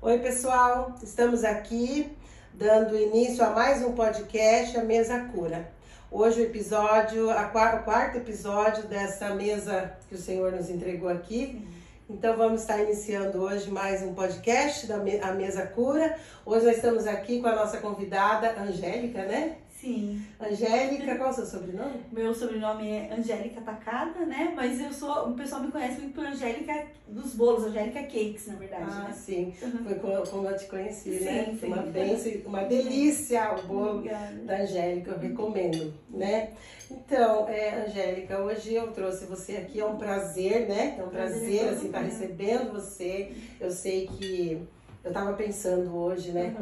Oi pessoal, estamos aqui dando início a mais um podcast, a Mesa Cura. Hoje o quarto episódio dessa mesa que o Senhor nos entregou aqui. Então vamos estar iniciando hoje mais um podcast da Mesa Cura. Hoje nós estamos aqui com a nossa convidada Angélica, né? Sim. Angélica, qual é o seu sobrenome? Meu sobrenome é Angélica Takada, né? Mas o pessoal me conhece muito por Angélica dos bolos, Angélica Cakes, na verdade. Ah, né? sim. Foi como eu te conheci, Sim, né? sim. Uma bênção, uma delícia o bolo Obrigada. da Angélica, eu recomendo, né? Então, Angélica, hoje eu trouxe você aqui, é um prazer, né? É um prazer, assim, estar recebendo você. Eu sei que eu estava pensando hoje, né?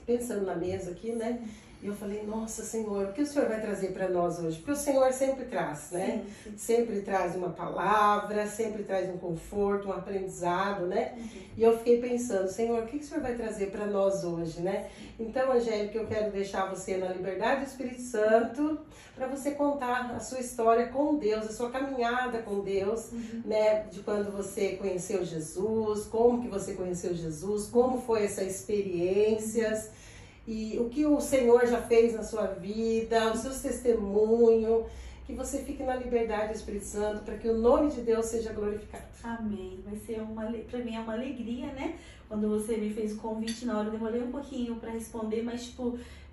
Pensando na mesa aqui, né? E eu falei, nossa Senhor, o que o Senhor vai trazer para nós hoje? Porque o Senhor sempre traz, né? Sim. Sempre traz uma palavra, sempre traz um conforto, um aprendizado, né? E eu fiquei pensando, Senhor, o que o Senhor vai trazer para nós hoje, né? Então, Angélica, eu quero deixar você na liberdade do Espírito Santo para você contar a sua história com Deus, a sua caminhada com Deus, né? De quando você conheceu Jesus, como que você conheceu Jesus, como foi essa experiência. E o que o Senhor já fez na sua vida, os seus testemunhos, que você fique na liberdade do Espírito Santo, para que o nome de Deus seja glorificado. Amém. Vai ser pra mim é uma alegria, né? Quando você me fez o convite na hora, eu demorei um pouquinho para responder, mas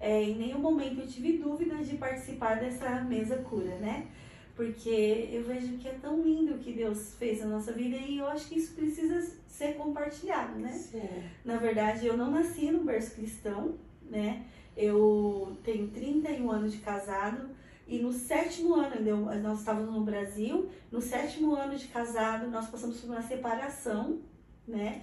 em nenhum momento eu tive dúvida de participar dessa mesa cura, né? Porque eu vejo que é tão lindo o que Deus fez na nossa vida e eu acho que isso precisa ser compartilhado, né? Sim. Na verdade, eu não nasci no berço cristão, né? Eu tenho 31 anos de casado e no 7º ano, nós estávamos no Brasil, no 7º ano de casado nós passamos por uma separação, né?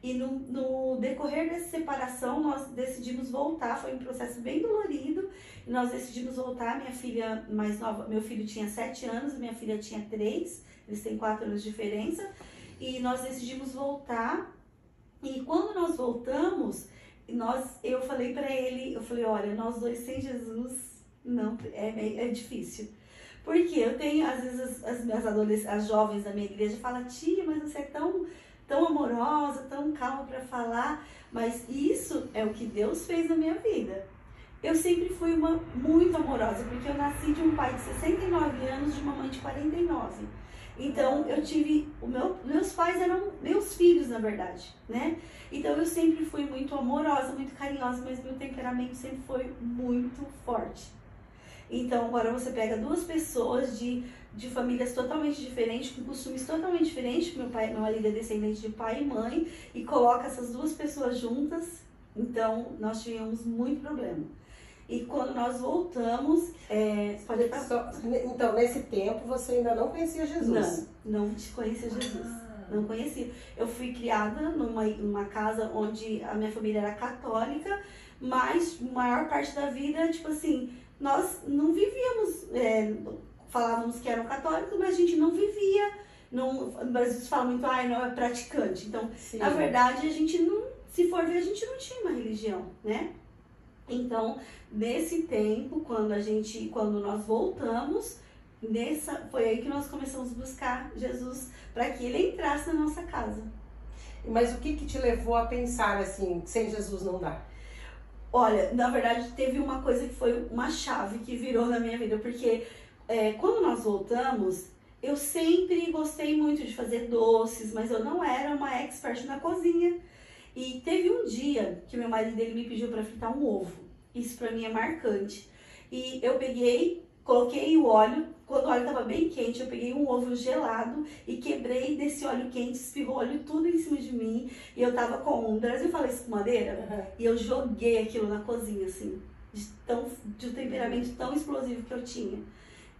E no decorrer dessa separação nós decidimos voltar, foi um processo bem dolorido, e nós decidimos voltar. Minha filha mais nova, meu filho tinha 7 anos, minha filha tinha 3, eles têm 4 anos de diferença, e nós decidimos voltar. E quando nós voltamos, eu falei pra ele, olha, nós dois sem Jesus, não, é difícil. Porque eu tenho, às vezes, as jovens da minha igreja falam, tia, mas você é tão amorosa, tão calma pra falar, mas isso é o que Deus fez na minha vida. Eu sempre fui muito amorosa, porque eu nasci de um pai de 69 anos, de uma mãe de 49. Então, eu tive, meus pais eram meus filhos, na verdade, né? Então, eu sempre fui muito amorosa, muito carinhosa, mas meu temperamento sempre foi muito forte. Então, agora você pega duas pessoas de famílias totalmente diferentes, com costumes totalmente diferentes, meu marido é descendente de pai e mãe, e coloca essas duas pessoas juntas, então, nós tivemos muito problema. E quando nós voltamos, Então, nesse tempo, você ainda não conhecia Jesus? Não conhecia Jesus. Não conhecia. Eu fui criada numa casa onde a minha família era católica, mas a maior parte da vida, tipo assim, nós não vivíamos, falávamos que eram católicos, mas a gente não vivia. No Brasil se fala muito, não é praticante. Então, sim, na verdade, a gente não, se for ver, a gente não tinha uma religião, né? Então, nesse tempo, quando nós voltamos, foi aí que nós começamos a buscar Jesus para que ele entrasse na nossa casa. Mas o que te levou a pensar assim, sem Jesus não dá? Olha, na verdade, teve uma coisa que foi uma chave que virou na minha vida, porque quando nós voltamos, eu sempre gostei muito de fazer doces, mas eu não era uma expert na cozinha. E teve um dia que meu marido me pediu para fritar um ovo. Isso para mim é marcante. E eu coloquei o óleo, quando o óleo estava bem quente, eu peguei um ovo gelado e quebrei desse óleo quente, espirrou óleo tudo em cima de mim. E eu tava com, no Brasil fala escumadeira, e eu joguei aquilo na cozinha, assim, de um temperamento tão explosivo que eu tinha.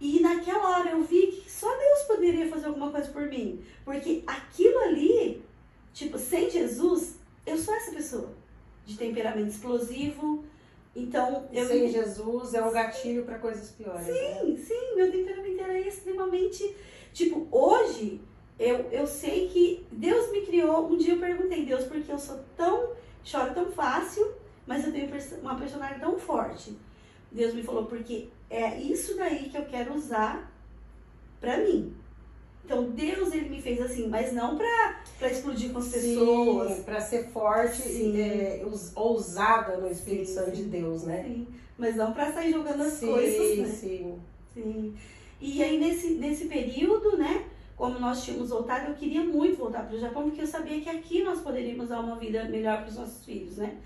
E naquela hora eu vi que só Deus poderia fazer alguma coisa por mim. Porque aquilo ali, tipo, sem Jesus, eu sou essa pessoa de temperamento explosivo. Então, sem Jesus é um gatilho para coisas piores. Sim, sim, meu temperamento era extremamente, tipo, hoje eu sei que Deus me criou. Um dia eu perguntei, Deus, por que eu choro tão fácil, mas eu tenho uma personalidade tão forte? Deus me falou, porque é isso daí que eu quero usar pra mim. Então Deus, ele me fez assim, mas não pra explodir com as pessoas. Sim, pra ser forte e ousada no Espírito Santo de Deus, né? Sim, mas não pra sair jogando as coisas, né? Sim. E aí nesse período, né, como nós tínhamos voltado, eu queria muito voltar para o Japão, porque eu sabia que aqui nós poderíamos dar uma vida melhor para os nossos filhos, né?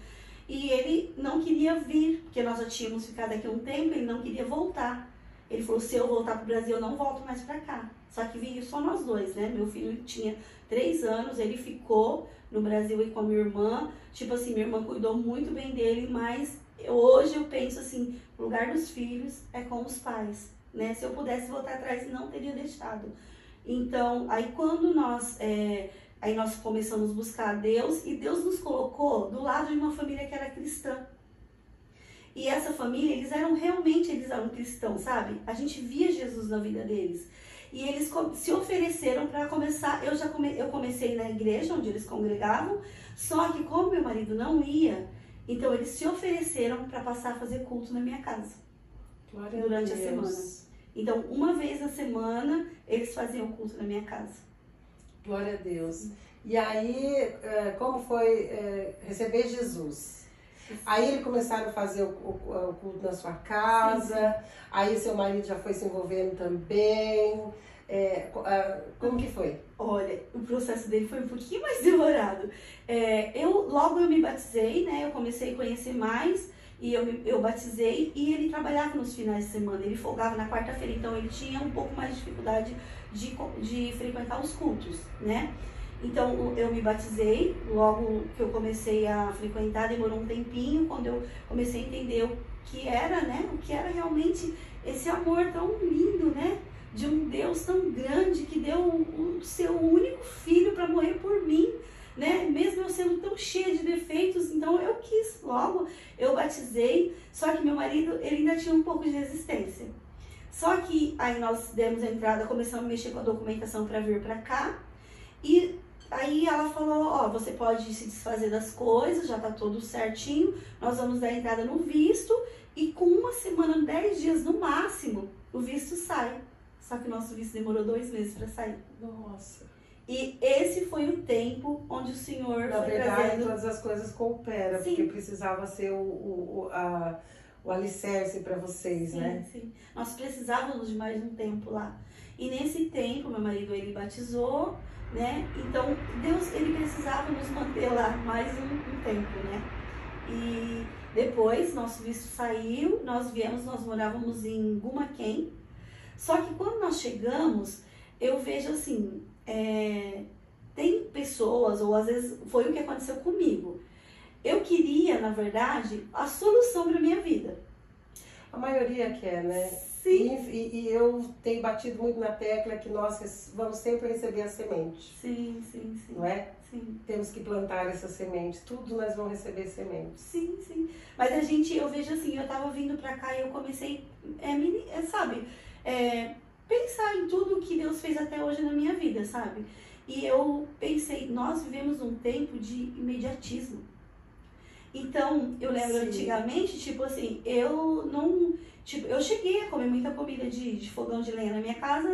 E ele não queria vir, porque nós já tínhamos ficado aqui um tempo, ele não queria voltar. Ele falou, se eu voltar para o Brasil, eu não volto mais para cá. Só que veio só nós dois, né? Meu filho tinha 3 anos, ele ficou no Brasil e com a minha irmã. Tipo assim, minha irmã cuidou muito bem dele, mas hoje eu penso assim, o lugar dos filhos é com os pais, né? Se eu pudesse voltar atrás, não teria deixado. Então, aí quando nós começamos a buscar a Deus, e Deus nos colocou do lado de uma família que era cristã. E essa família, eles eram cristãos, sabe? A gente via Jesus na vida deles. E eles se ofereceram para começar. Eu comecei na igreja onde eles congregavam, só que como meu marido não ia, então eles se ofereceram para passar a fazer culto na minha casa. Glória durante a Deus. a semana. Então, uma vez na semana, eles faziam culto na minha casa. Glória a Deus. E aí, como foi receber Jesus? Aí eles começaram a fazer o culto na sua casa, aí seu marido já foi se envolvendo também. Como que foi? Olha, o processo dele foi um pouquinho mais demorado. Logo eu me batizei, né? Eu comecei a conhecer mais. E eu batizei, e ele trabalhava nos finais de semana, ele folgava na quarta-feira, então ele tinha um pouco mais de dificuldade de frequentar os cultos, né? Então eu me batizei, logo que eu comecei a frequentar, demorou um tempinho, quando eu comecei a entender o que era, né? O que era realmente esse amor tão lindo, né? De um Deus tão grande que deu o seu único filho para morrer por mim, né? Mesmo eu sendo tão cheia de defeitos, então eu quis logo, eu batizei, só que meu marido, ele ainda tinha um pouco de resistência. Só que aí nós demos a entrada, começamos a mexer com a documentação para vir para cá, e aí ela falou, você pode se desfazer das coisas, já tá tudo certinho, nós vamos dar entrada no visto, e com 1 semana, 10 dias no máximo, o visto sai. Só que o nosso visto demorou 2 meses para sair. Nossa. E esse foi o tempo onde o Senhor Na foi verdade, trazendo... todas as coisas cooperam, porque precisava ser o alicerce para vocês, né? Sim. Nós precisávamos de mais um tempo lá. E nesse tempo, meu marido, ele batizou, né? Então, Deus, ele precisava nos manter lá mais um tempo, né? E depois, nosso visto saiu, nós morávamos em Gumaquém. Só que quando nós chegamos, eu vejo assim... tem pessoas, ou às vezes foi o que aconteceu comigo. Eu queria, na verdade, a solução para minha vida. A maioria quer, né? Sim. E eu tenho batido muito na tecla que nós vamos sempre receber a semente. Sim. Não é? Sim. Temos que plantar essa semente. Tudo nós vamos receber semente. Sim. Mas eu vejo assim, eu tava vindo pra cá e eu comecei, pensar em tudo que Deus fez até hoje na minha vida, sabe? E eu pensei, nós vivemos um tempo de imediatismo. Então, eu lembro antigamente, tipo assim, eu cheguei a comer muita comida de fogão de lenha na minha casa,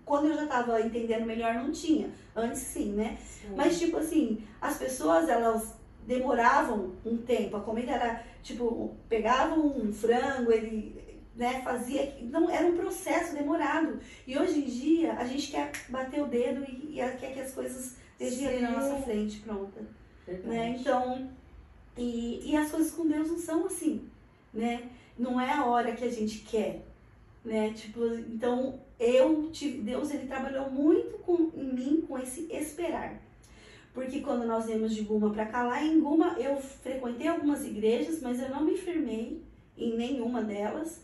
quando eu já tava entendendo melhor, não tinha. Antes sim, né? Sim. Mas, tipo assim, as pessoas, elas demoravam um tempo, a comida era, tipo, pegavam um frango, fazia, não, era um processo demorado. E hoje em dia, a gente quer bater o dedo e quer que as coisas estejam ali na nossa frente, pronta. Né? Então, e as coisas com Deus não são assim, né? Não é a hora que a gente quer, né? Tipo, então, Deus, ele trabalhou muito em mim com esse esperar. Porque quando nós viemos de Guma para cá, lá em Guma, eu frequentei algumas igrejas, mas eu não me firmei em nenhuma delas.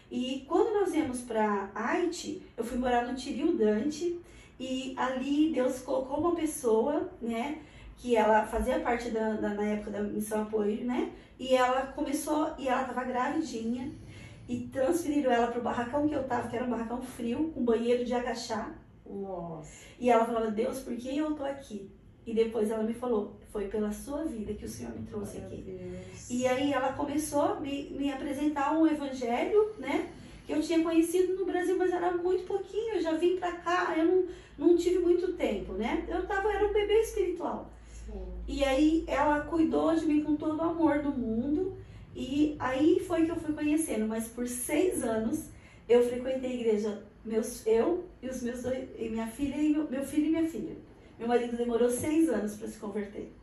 E quando nós viemos para Haiti, eu fui morar no Tiril Dante, e ali Deus colocou uma pessoa, né, que ela fazia parte na época da Missão Apoio, né, e ela estava gravidinha, e transferiram ela para o barracão que eu tava, que era um barracão frio, com banheiro de agachar. Nossa. E ela falava, Deus, por que eu tô aqui? E depois ela me falou, foi pela sua vida que o Senhor me trouxe aqui. Deus. E aí ela começou a me apresentar um evangelho, né? que eu tinha conhecido no Brasil, mas era muito pouquinho, eu já vim pra cá, eu não tive muito tempo, né? Era um bebê espiritual. Sim. E aí ela cuidou de mim com todo o amor do mundo, e aí foi que eu fui conhecendo, mas por 6 anos eu frequentei a igreja, eu e os meus dois, e minha filha e meu filho e minha filha. Meu marido demorou 6 anos para se converter.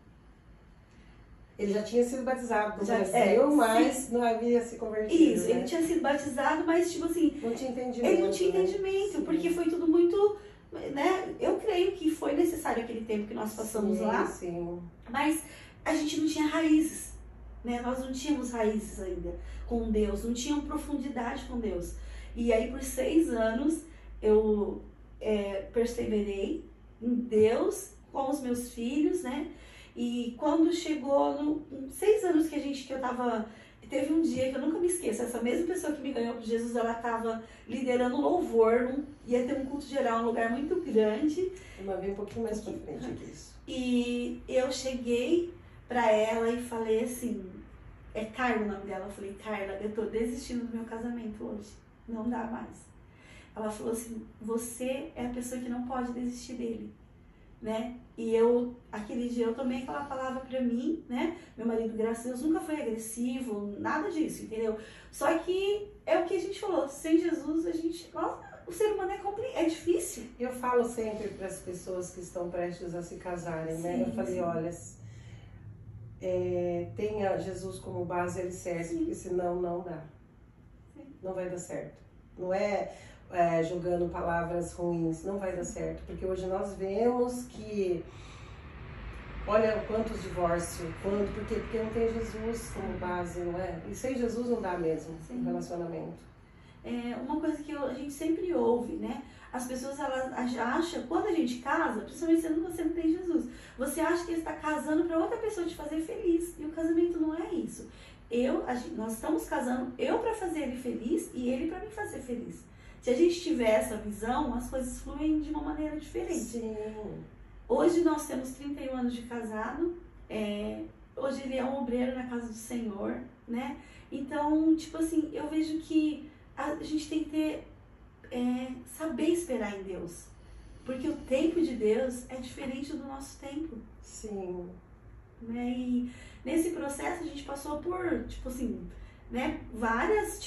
Ele já tinha sido batizado no Brasil, mas sim, não havia se convertido. Isso, né? Ele tinha sido batizado, mas tipo assim, não tinha entendimento. Ele não tinha entendimento, né? Porque foi tudo muito, né? Eu creio que foi necessário aquele tempo que nós passamos lá. Sim. Mas a gente não tinha raízes, né? Nós não tínhamos raízes ainda com Deus, não tínhamos profundidade com Deus. E aí por 6 anos eu perseverei em Deus com os meus filhos, né? E quando chegou 6 anos que eu tava... Teve um dia que eu nunca me esqueço, essa mesma pessoa que me ganhou por Jesus, ela tava liderando louvor, ia ter um culto geral, um lugar muito grande. Uma vez um pouquinho mais pra frente disso. E eu cheguei pra ela e falei assim, é Carla o nome dela, eu falei, Carla, eu tô desistindo do meu casamento hoje, não dá mais. Ela falou assim, você é a pessoa que não pode desistir dele, né? E aquele dia eu tomei aquela palavra pra mim, né? Meu marido, graças a Deus, nunca foi agressivo, nada disso, entendeu? Só que é o que a gente falou, sem Jesus, o ser humano é difícil. Eu falo sempre para as pessoas que estão prestes a se casarem, né? Eu falei, olha, tenha Jesus como base alicerce, porque senão não dá. Sim. Não vai dar certo. Não jogando palavras ruins, não vai dar certo, porque hoje nós vemos que, olha quantos divórcios, por quê? Porque não tem Jesus como base, não é? E sem Jesus não dá mesmo, sim, um relacionamento. Uma coisa que a gente sempre ouve, né? As pessoas, elas acham, quando a gente casa, principalmente sendo que você não tem Jesus, você acha que ele está casando para outra pessoa te fazer feliz, e o casamento não é isso. Nós estamos casando, eu para fazer ele feliz e ele para me fazer feliz. Se a gente tiver essa visão, as coisas fluem de uma maneira diferente. Sim. Hoje nós temos 31 anos de casado, hoje ele é um obreiro na casa do Senhor, né? Então, tipo assim, eu vejo que a gente tem que saber esperar em Deus. Porque o tempo de Deus é diferente do nosso tempo. Sim. Né? E nesse processo a gente passou por, tipo assim, né, várias,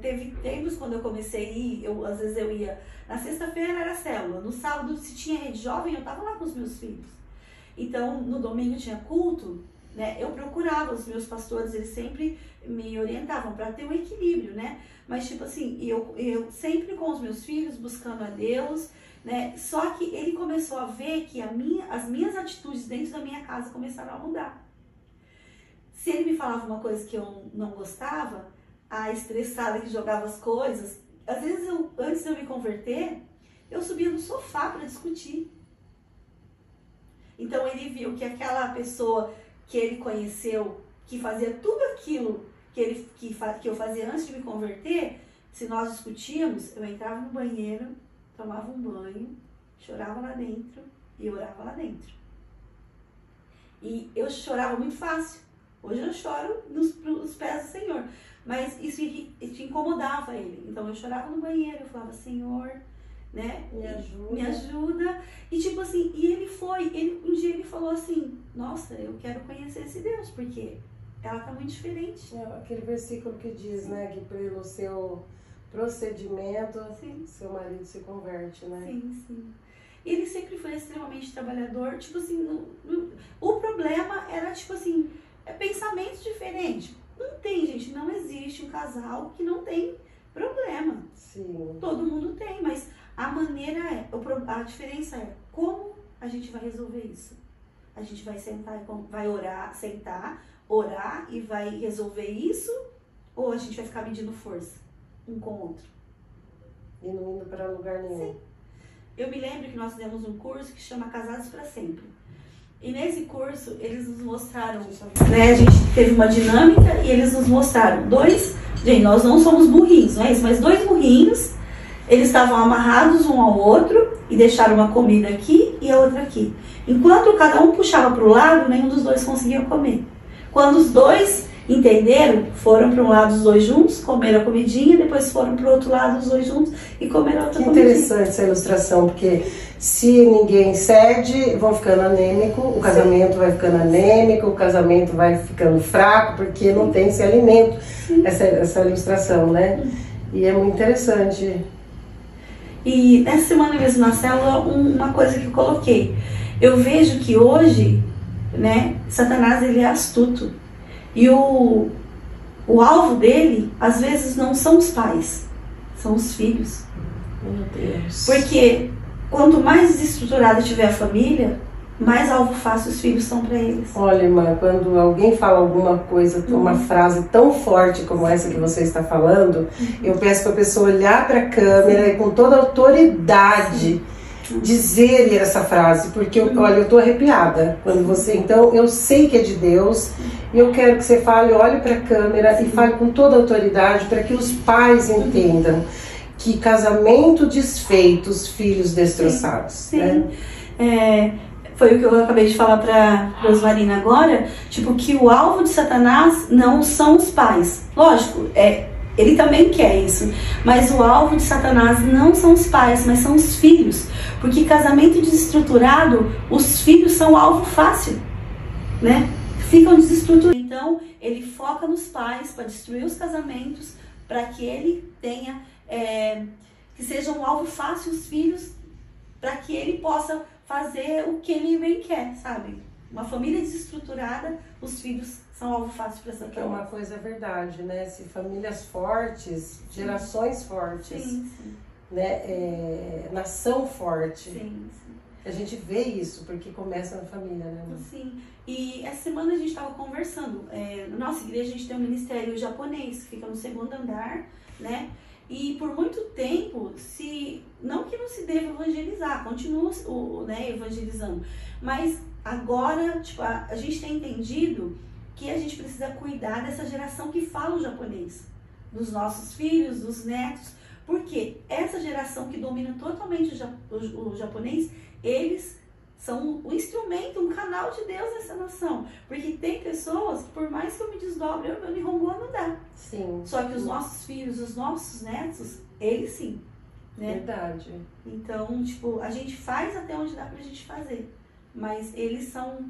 teve tempos quando eu comecei a ir, às vezes eu ia, na sexta-feira era célula, no sábado se tinha rede jovem, eu tava lá com os meus filhos. Então, no domingo tinha culto, né, eu procurava, os meus pastores, eles sempre me orientavam para ter um equilíbrio, né, mas tipo assim, eu sempre com os meus filhos, buscando a Deus, né, só que ele começou a ver que as minhas atitudes dentro da minha casa começaram a mudar. Se ele me falava uma coisa que eu não gostava, a estressada que jogava as coisas, às vezes antes de eu me converter, eu subia no sofá para discutir. Então ele viu que aquela pessoa que ele conheceu, que fazia tudo aquilo que eu fazia antes de me converter, se nós discutíamos, eu entrava no banheiro, tomava um banho, chorava lá dentro e orava lá dentro. E eu chorava muito fácil. Hoje eu choro nos pés do Senhor, mas isso te incomodava ele. Então eu chorava no banheiro, eu falava, Senhor, né, me ajuda. E tipo assim, um dia ele falou assim, nossa, eu quero conhecer esse Deus, porque ela tá muito diferente. Aquele versículo que diz, sim, né, que pelo seu procedimento, sim, seu marido se converte, né? Sim, sim. Ele sempre foi extremamente trabalhador, tipo assim, o problema era tipo assim, pensamento diferente. Não tem, gente, não existe um casal que não tem problema. Sim. Todo mundo tem, mas a maneira a diferença é como a gente vai resolver isso. A gente vai vai sentar, orar e vai resolver isso, ou a gente vai ficar medindo força um com o outro. E não indo para lugar nenhum. Sim. Eu me lembro que nós fizemos um curso que chama Casados para Sempre. E nesse curso, eles nos mostraram, né, a gente teve uma dinâmica e eles nos mostraram gente, nós não somos burrinhos, não é isso? Mas 2 burrinhos, eles estavam amarrados um ao outro e deixaram uma comida aqui e a outra aqui. Enquanto cada um puxava para o lado, nenhum dos 2 conseguia comer. Quando os 2 entenderam, foram para um lado os dois juntos, comeram a comidinha, depois foram para o outro lado os dois juntos e comeram outra comidinha. Interessante essa ilustração, porque se ninguém cede, vão ficando anêmico, o casamento vai ficando anêmico, o casamento vai ficando fraco, porque não tem esse alimento, essa ilustração, né? E é muito interessante. E nessa semana mesmo na célula, uma coisa que eu coloquei, eu vejo que hoje, né, Satanás ele é astuto e o alvo dele às vezes não são os pais, são os filhos. Meu Deus. Porque quanto mais desestruturada tiver a família, mais alvo fácil os filhos são para eles. Olha, irmã, quando alguém fala alguma coisa, uma frase tão forte como essa que você está falando, eu peço para a pessoa olhar para a câmera e com toda a autoridade dizer essa frase, porque olha, eu estou arrepiada quando você. Então, eu sei que é de Deus e eu quero que você fale, olhe para a câmera e fale com toda a autoridade para que os pais entendam que casamento desfeito, os filhos destroçados. Sim. Né? Foi o que eu acabei de falar para Rosmarina agora, tipo, que o alvo de Satanás não são os pais. Lógico, ele também quer isso, mas o alvo de Satanás não são os pais, mas são os filhos. Porque casamento desestruturado, os filhos são alvo fácil, né? Ficam desestruturados. Então, ele foca nos pais para destruir os casamentos, para que ele tenha, que seja um alvo fácil os filhos, para que ele possa fazer o que ele bem quer, sabe? Uma família desestruturada, os filhos são alvo fácil para essa Que é uma coisa verdade, né? Se famílias fortes, gerações fortes, sim. Né? Nação forte. Sim. A gente vê isso porque começa na família, né? Sim. E essa semana a gente estava conversando. Na nossa igreja a gente tem um ministério japonês que fica no 2º andar, né? E por muito tempo, não que não se deva evangelizar, continua evangelizando. Mas agora, tipo, a gente tem entendido que a gente precisa cuidar dessa geração que fala o japonês. Dos nossos filhos, dos netos. Porque essa geração que domina totalmente o japonês, eles são o instrumento, um canal de Deus nessa nação. Porque tem pessoas que, por mais que eu me desdobre, meu Nihongo não dá. Sim. Só que os nossos filhos, os nossos netos, eles sim. Né? Verdade. Então, tipo, a gente faz até onde dá pra gente fazer. Mas eles são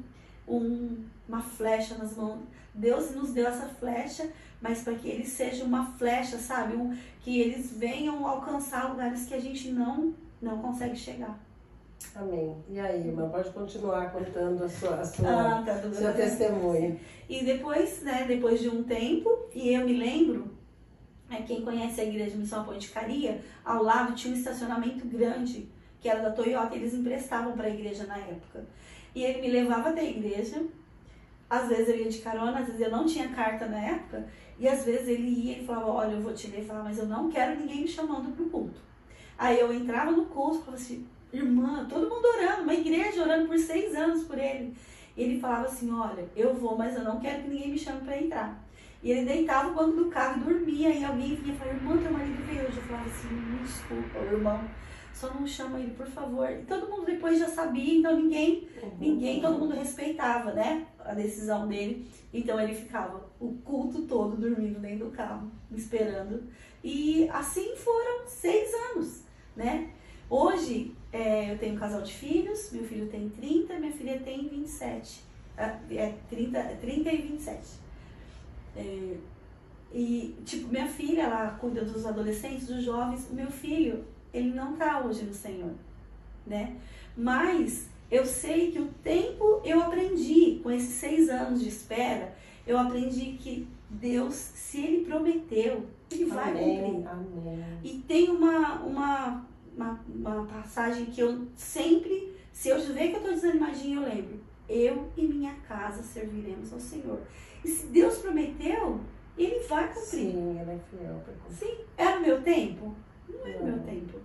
uma flecha nas mãos. Deus nos deu essa flecha, mas para que eles sejam uma flecha, sabe? Que eles venham alcançar lugares que a gente não consegue chegar. Amém. E aí, irmã, pode continuar contando seu testemunho. E depois, né, depois de um tempo, e eu me lembro, quem conhece a igreja Missão Apoianticaria, ao lado tinha um estacionamento grande, que era da Toyota, eles emprestavam para a igreja na época. E ele me levava até a igreja, às vezes eu ia de carona, às vezes eu não tinha carta na época, e às vezes ele ia e falava, olha, eu vou te levar, mas eu não quero ninguém me chamando pro culto. Aí eu entrava no culto e falava assim, irmã, todo mundo orando, uma igreja orando por 6 anos por ele. E ele falava assim, olha, eu vou, mas eu não quero que ninguém me chame para entrar. E ele deitava no banco do carro e dormia, e alguém vinha e falava, irmã, teu marido veio hoje. Eu falava assim, me desculpa, irmão, só não chama ele, por favor. E todo mundo depois já sabia, então todo mundo respeitava, né, a decisão dele. Então ele ficava o culto todo dormindo dentro do carro, me esperando. E assim foram 6 anos, né? Hoje, eu tenho um casal de filhos, meu filho tem 30, minha filha tem 27. 30 e 27. E, tipo, minha filha, ela cuida dos adolescentes, dos jovens. O meu filho, ele não tá hoje no Senhor, né? Mas eu sei que o tempo eu aprendi, com esses 6 anos de espera, eu aprendi que Deus, se Ele prometeu, Ele vai cumprir. Amém. E tem uma passagem que eu sempre, se eu ver que eu estou desanimadinha, eu lembro. Eu e minha casa serviremos ao Senhor. E se Deus prometeu, Ele vai cumprir. Sim, Ele é fiel para cumprir. Sim, era o meu tempo? Não era o meu tempo.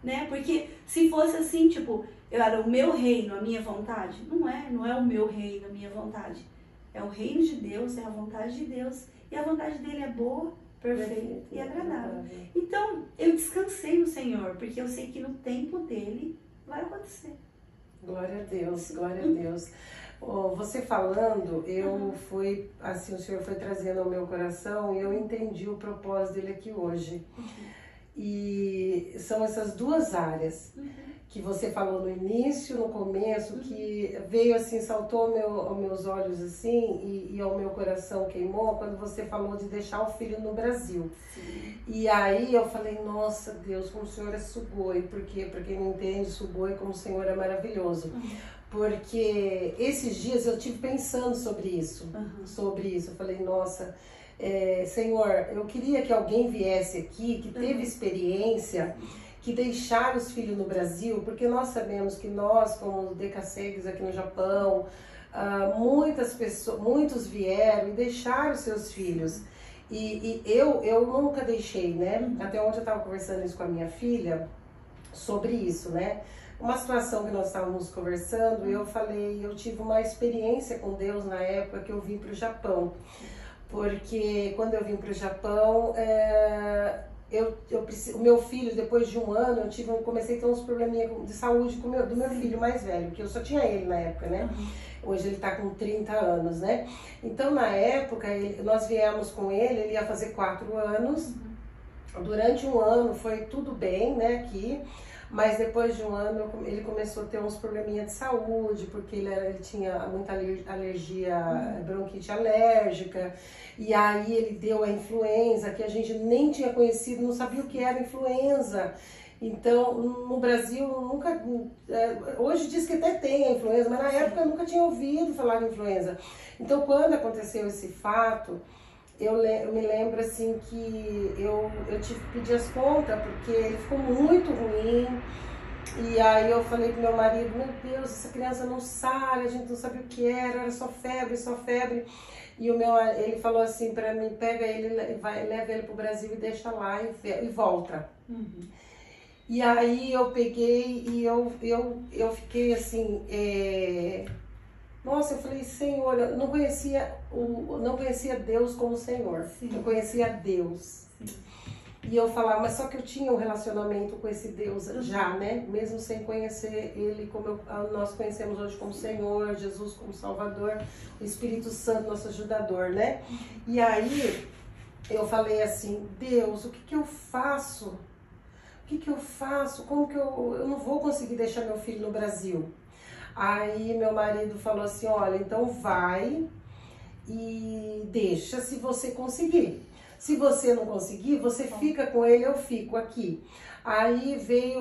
Né? Porque se fosse assim, tipo, era o meu reino, a minha vontade. Não é o meu reino, a minha vontade. É o reino de Deus, é a vontade de Deus. E a vontade dele é boa, perfeita e agradável. Então, eu descansei no Senhor, porque eu sei que no tempo dele vai acontecer. Glória a Deus, glória a Deus. Oh, você falando, fui, assim, o Senhor foi trazendo ao meu coração e eu entendi o propósito dele aqui hoje. E são essas duas áreas que você falou no início, no começo, que veio assim, saltou aos meus olhos assim e ao meu coração queimou quando você falou de deixar o filho no Brasil. Sim. E aí eu falei, nossa Deus, como o Senhor é sugoi, porque para quem não entende, sugoi como o Senhor é maravilhoso. Porque esses dias eu tive pensando sobre isso, Eu falei, nossa, Senhor, eu queria que alguém viesse aqui, que teve experiência, que deixaram os filhos no Brasil, porque nós sabemos que nós, como decassegues aqui no Japão, muitas pessoas, muitos vieram e deixaram seus filhos. E eu nunca deixei, né? Até ontem eu estava conversando isso com a minha filha, sobre isso, né? Uma situação que nós estávamos conversando, eu falei, eu tive uma experiência com Deus na época que eu vim para o Japão. Porque quando eu vim para o Japão, o meu filho, depois de um ano, comecei a ter uns probleminha de saúde do meu filho mais velho, que eu só tinha ele na época, né? Hoje ele está com 30 anos, né? Então, na época, nós viemos com ele ia fazer 4 anos. Durante um ano foi tudo bem, né, aqui. Mas depois de um ano ele começou a ter uns probleminha de saúde, porque ele tinha muita alergia, bronquite alérgica, e aí ele deu a influenza, que a gente nem tinha conhecido, não sabia o que era influenza. Então, no Brasil, nunca... hoje diz que até tem a influenza, mas na época eu nunca tinha ouvido falar em influenza. Então, quando aconteceu esse fato, eu me lembro assim que eu tive que pedir as contas, porque ele ficou muito ruim. E aí eu falei pro meu marido, meu Deus, essa criança não sai, a gente não sabia o que era só febre, só febre. E ele falou assim pra mim, pega ele, leva ele pro Brasil e deixa lá e volta. E aí eu peguei e eu fiquei assim... Nossa, eu falei, Senhor, eu não conhecia Deus como Senhor. Sim. Eu conhecia Deus. Sim. E eu falava, mas só que eu tinha um relacionamento com esse Deus já, né? Mesmo sem conhecer Ele como nós conhecemos hoje como Senhor, Jesus como Salvador, o Espírito Santo, nosso ajudador, né? E aí eu falei assim, Deus, o que eu faço? O que eu faço? Como que eu não vou conseguir deixar meu filho no Brasil? Aí meu marido falou assim, olha, então vai e deixa se você conseguir. Se você não conseguir, você fica com ele, eu fico aqui. Aí veio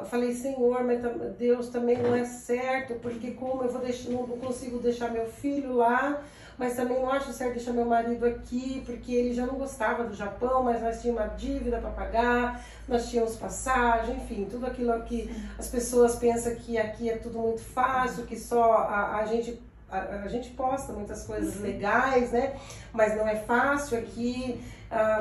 falei, Senhor, mas Deus também não é certo, porque como eu não consigo deixar meu filho lá, mas também não acho certo deixar meu marido aqui, porque ele já não gostava do Japão, mas nós tínhamos uma dívida para pagar, nós tínhamos passagem, enfim, tudo aquilo que as pessoas pensam que aqui é tudo muito fácil, que só a gente posta muitas coisas legais, né? Mas não é fácil aqui.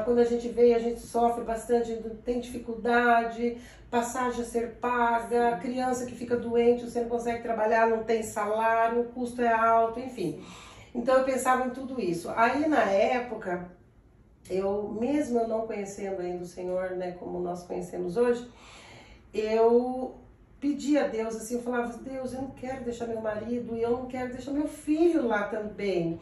Quando a gente veio, a gente sofre bastante, tem dificuldade, passagem a ser paga, criança que fica doente, você não consegue trabalhar, não tem salário, o custo é alto, enfim. Então eu pensava em tudo isso. Aí na época, mesmo eu não conhecendo ainda o Senhor, né, como nós conhecemos hoje, eu pedi a Deus assim, eu falava, Deus, eu não quero deixar meu marido e eu não quero deixar meu filho lá também.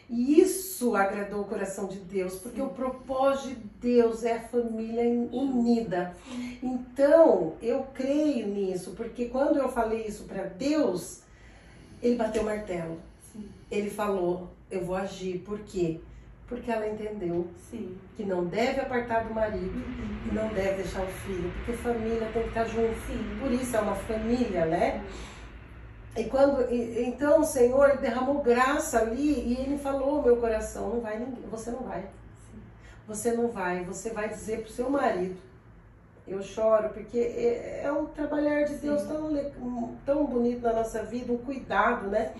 E isso agradou o coração de Deus, porque o propósito de Deus é a família unida. Então, eu creio nisso, porque quando eu falei isso para Deus, Ele bateu o martelo. Ele falou, eu vou agir. Por quê? Porque ela entendeu que não deve apartar do marido e não deve deixar o filho, porque família tem que estar junto. Por isso é uma família, né? Então o Senhor derramou graça ali e Ele falou ao meu coração, não vai ninguém, você não vai. Você não vai, você vai dizer pro seu marido. Eu choro porque é um trabalhar de Deus tão bonito na nossa vida, um cuidado, né?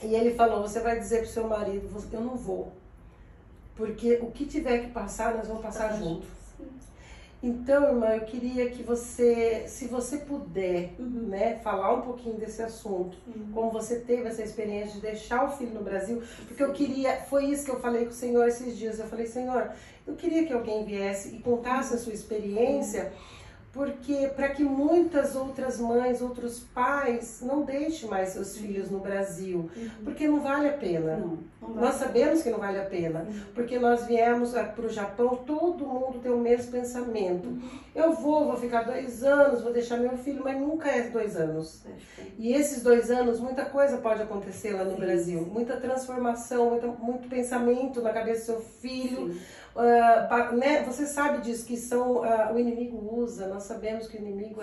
E Ele falou, você vai dizer pro seu marido, eu não vou. Porque o que tiver que passar, nós vamos passar junto. Então, irmã, eu queria que você, se você puder, né, falar um pouquinho desse assunto, como você teve essa experiência de deixar o filho no Brasil, porque eu queria, foi isso que eu falei com o Senhor esses dias, eu falei, Senhor, eu queria que alguém viesse e contasse a sua experiência, porque para que muitas outras mães, outros pais não deixem mais seus filhos no Brasil, porque não vale a pena. Não vale. Nós sabemos que não vale a pena, porque nós viemos para o Japão, todo mundo tem o mesmo pensamento. Eu vou ficar 2 anos, vou deixar meu filho, mas nunca é 2 anos. E esses 2 anos, muita coisa pode acontecer lá no Brasil, muita transformação, muito pensamento na cabeça do seu filho. Né? Você sabe disso, que o inimigo usa, nós sabemos que o inimigo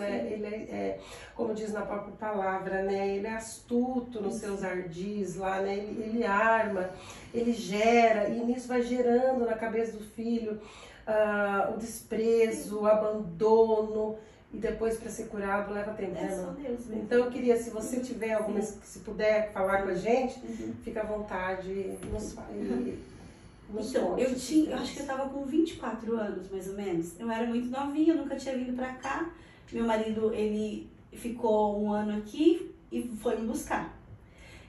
como diz na própria palavra, né? Ele é astuto nos seus ardis lá, né? Ele arma, ele gera, e nisso vai gerando na cabeça do filho o desprezo, o abandono, e depois para ser curado leva tempo, né? Só Deus mesmo. Então eu queria, se você tiver alguma, se puder falar com a gente, fica à vontade, Então, eu acho que eu tava com 24 anos, mais ou menos. Eu era muito novinha, eu nunca tinha vindo pra cá. Meu marido, ele ficou 1 ano aqui e foi me buscar.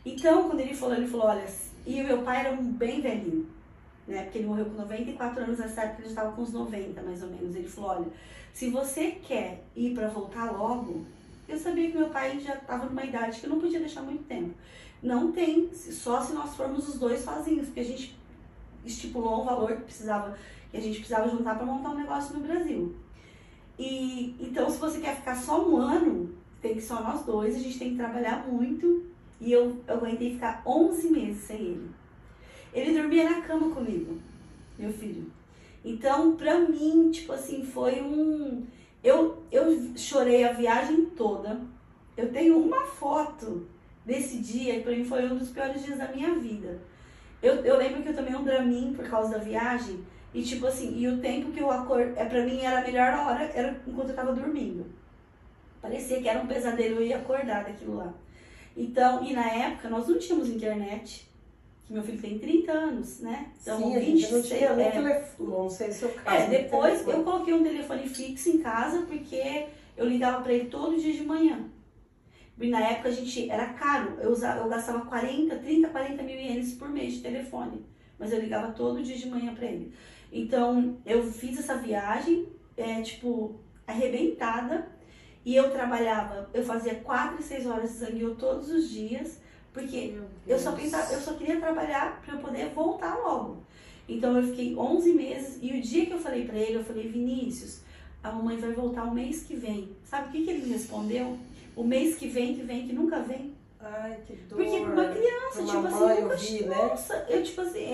Então, quando ele falou, olha, e o meu pai era bem velhinho, né? Porque ele morreu com 94 anos, nessa época ele já estava com uns 90, mais ou menos. Ele falou, olha, se você quer ir pra voltar logo, eu sabia que meu pai já estava numa idade que eu não podia deixar muito tempo. Não tem, só se nós formos os dois sozinhos, porque a gente estipulou um valor que a gente precisava juntar para montar um negócio no Brasil. E então, se você quer ficar só 1 ano, tem que só nós dois, a gente tem que trabalhar muito. E eu aguentei ficar 11 meses sem ele. Ele dormia na cama comigo, meu filho. Então, pra mim, tipo assim, foi eu chorei a viagem toda. Eu tenho uma foto desse dia, que pra mim foi um dos piores dias da minha vida. Eu lembro que eu tomei um Dramin por causa da viagem, e tipo assim, e o tempo que eu acordei, pra mim era a melhor hora, era enquanto eu tava dormindo. Parecia que era um pesadelo, eu ia acordar daquilo lá. Então, e na época nós não tínhamos internet, que meu filho tem 30 anos, né? Então, sim, 26, não tinha nem telefone, não sei se é o caso. Depois eu coloquei um telefone fixo em casa, porque eu ligava pra ele todo dia de manhã. E na época era caro, eu gastava 30, 40 mil ienes por mês de telefone, mas eu ligava todo dia de manhã pra ele. Então, eu fiz essa viagem, arrebentada, e eu trabalhava, eu fazia 4 e 6 horas de zangueio todos os dias, porque eu só queria trabalhar para eu poder voltar logo. Então, eu fiquei 11 meses, e o dia que eu falei pra ele, eu falei, Vinícius, a mamãe vai voltar o mês que vem. Sabe o que ele me respondeu? O mês que vem, que nunca vem. Ai, que dor. Porque pra uma criança, tipo assim, nunca vi, nossa, né? Eu tipo assim,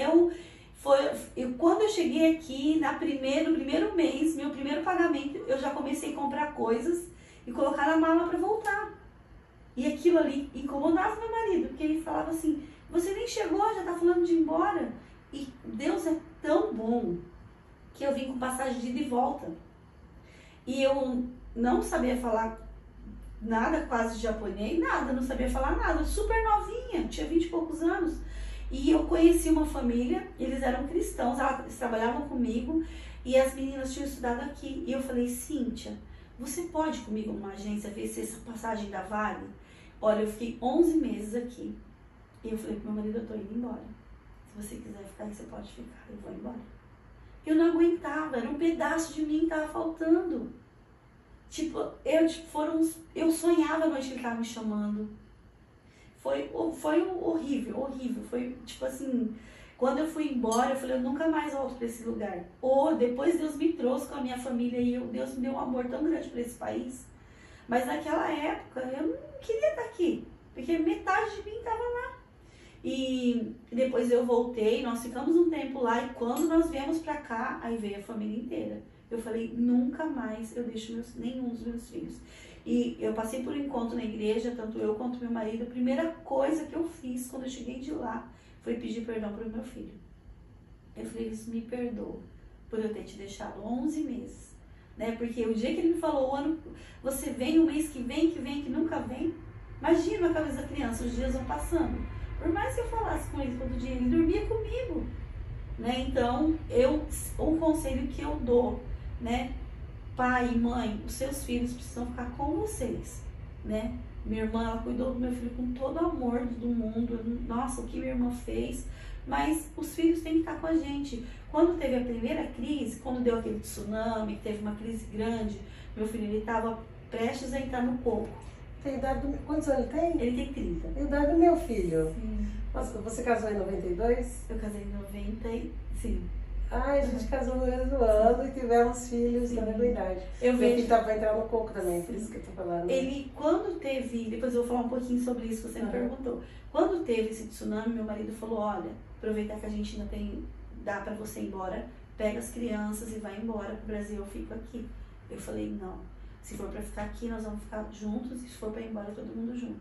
quando eu cheguei aqui, no primeiro mês, meu primeiro pagamento, eu já comecei a comprar coisas e colocar na mala pra voltar. E aquilo ali incomodava meu marido, porque ele falava assim, você nem chegou, já tá falando de ir embora. E Deus é tão bom que eu vim com passagem de ida e volta. E eu não sabia falar nada quase de japonês, nada, não sabia falar nada, super novinha, tinha 20 e poucos anos. E eu conheci uma família, eles eram cristãos, eles trabalhavam comigo, e as meninas tinham estudado aqui. E eu falei, Cíntia, você pode ir comigo numa agência ver se essa passagem dá vale? Olha, eu fiquei 11 meses aqui. E eu falei pro meu marido, eu tô indo embora. Se você quiser ficar, você pode ficar, eu vou embora. Eu não aguentava, era um pedaço de mim que tava faltando. Eu sonhava a noite que ele tava me chamando. Foi horrível, horrível. Foi tipo assim, quando eu fui embora, eu falei, eu nunca mais volto pra esse lugar. Depois Deus me trouxe com a minha família e Deus me deu um amor tão grande pra esse país. Mas naquela época, eu não queria estar aqui, porque metade de mim tava lá. E depois eu voltei, nós ficamos um tempo lá, e quando nós viemos pra cá, aí veio a família inteira. Eu falei, nunca mais eu deixo nenhum dos meus filhos. E eu passei por um encontro na igreja, tanto eu quanto meu marido. A primeira coisa que eu fiz quando eu cheguei de lá foi pedir perdão para o meu filho. Eu falei, isso me perdoa por eu ter te deixado 11 meses. Né? Porque o dia que ele me falou, você vem o mês que vem, que nunca vem. Imagina a cabeça da criança, os dias vão passando. Por mais que eu falasse com ele todo dia, ele dormia comigo. Né? Então, um conselho que eu dou, né? Pai e mãe, os seus filhos precisam ficar com vocês, né? Minha irmã, ela cuidou do meu filho com todo o amor do mundo. Nossa, o que minha irmã fez mas os filhos têm que estar com a gente. Quando teve a primeira crise, quando deu aquele tsunami, teve uma crise grande, meu filho, ele estava prestes a entrar no coco. Tem idade do... Quantos anos ele tem? Ele tem 30. A idade do meu filho. Sim. Nossa, você casou em 92? Eu casei em 90 e... Sim. Ai, a gente casou no mesmo ano e tivemos filhos Sim. na mesma idade. Eu Meu vejo... filho tá pra entrar no coco também, Sim. por isso que eu tô falando. Ele, quando teve... Depois eu vou falar um pouquinho sobre isso que você me perguntou. Quando teve esse tsunami, meu marido falou, olha, aproveitar que a gente ainda tem... Dá pra você ir embora, pega as crianças e vai embora pro Brasil, eu fico aqui. Eu falei, não. Se for pra ficar aqui, nós vamos ficar juntos, e se for pra ir embora, todo mundo junto.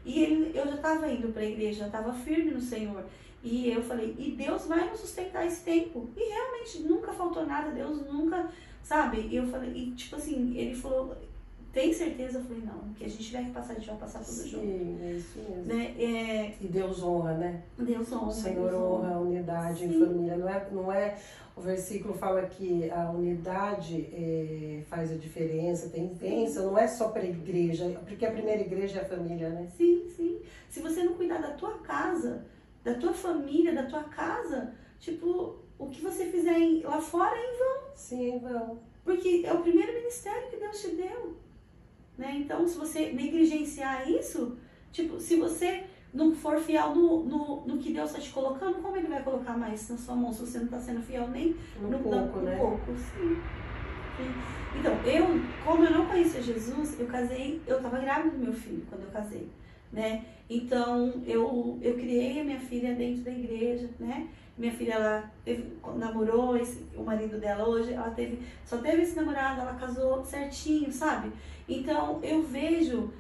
E eu já estava indo para a igreja, já estava firme no Senhor. E eu falei, e Deus vai nos sustentar esse tempo. E realmente nunca faltou nada, Deus nunca, sabe? E eu falei, e tipo assim, ele falou, tem certeza? Eu falei, não, que a gente tiver que passar, a gente vai passar tudo junto. Sim, é isso mesmo. Né? E Deus honra, né? Deus honra. O Senhor Deus honra a unidade Sim. em família. Não é, o versículo fala que a unidade faz a diferença, tem bênção, não é só para a igreja, porque a primeira igreja é a família, né? Sim, sim. Se você não cuidar da tua casa, da tua família, da tua casa, tipo, o que você fizer lá fora é em vão. Sim, é em vão. Porque é o primeiro ministério que Deus te deu. Né? Então, se você negligenciar isso, tipo, se você não for fiel no que Deus está te colocando, como Ele vai colocar mais na sua mão se você não está sendo fiel nem no pouco, né? Sim. Então, como eu não conhecia Jesus, eu casei, eu estava grávida do meu filho quando eu casei, né? Então, eu criei a minha filha dentro da igreja, né? Minha filha, ela namorou o marido dela hoje, ela só teve esse namorado, ela casou certinho, sabe? Então, eu vejo,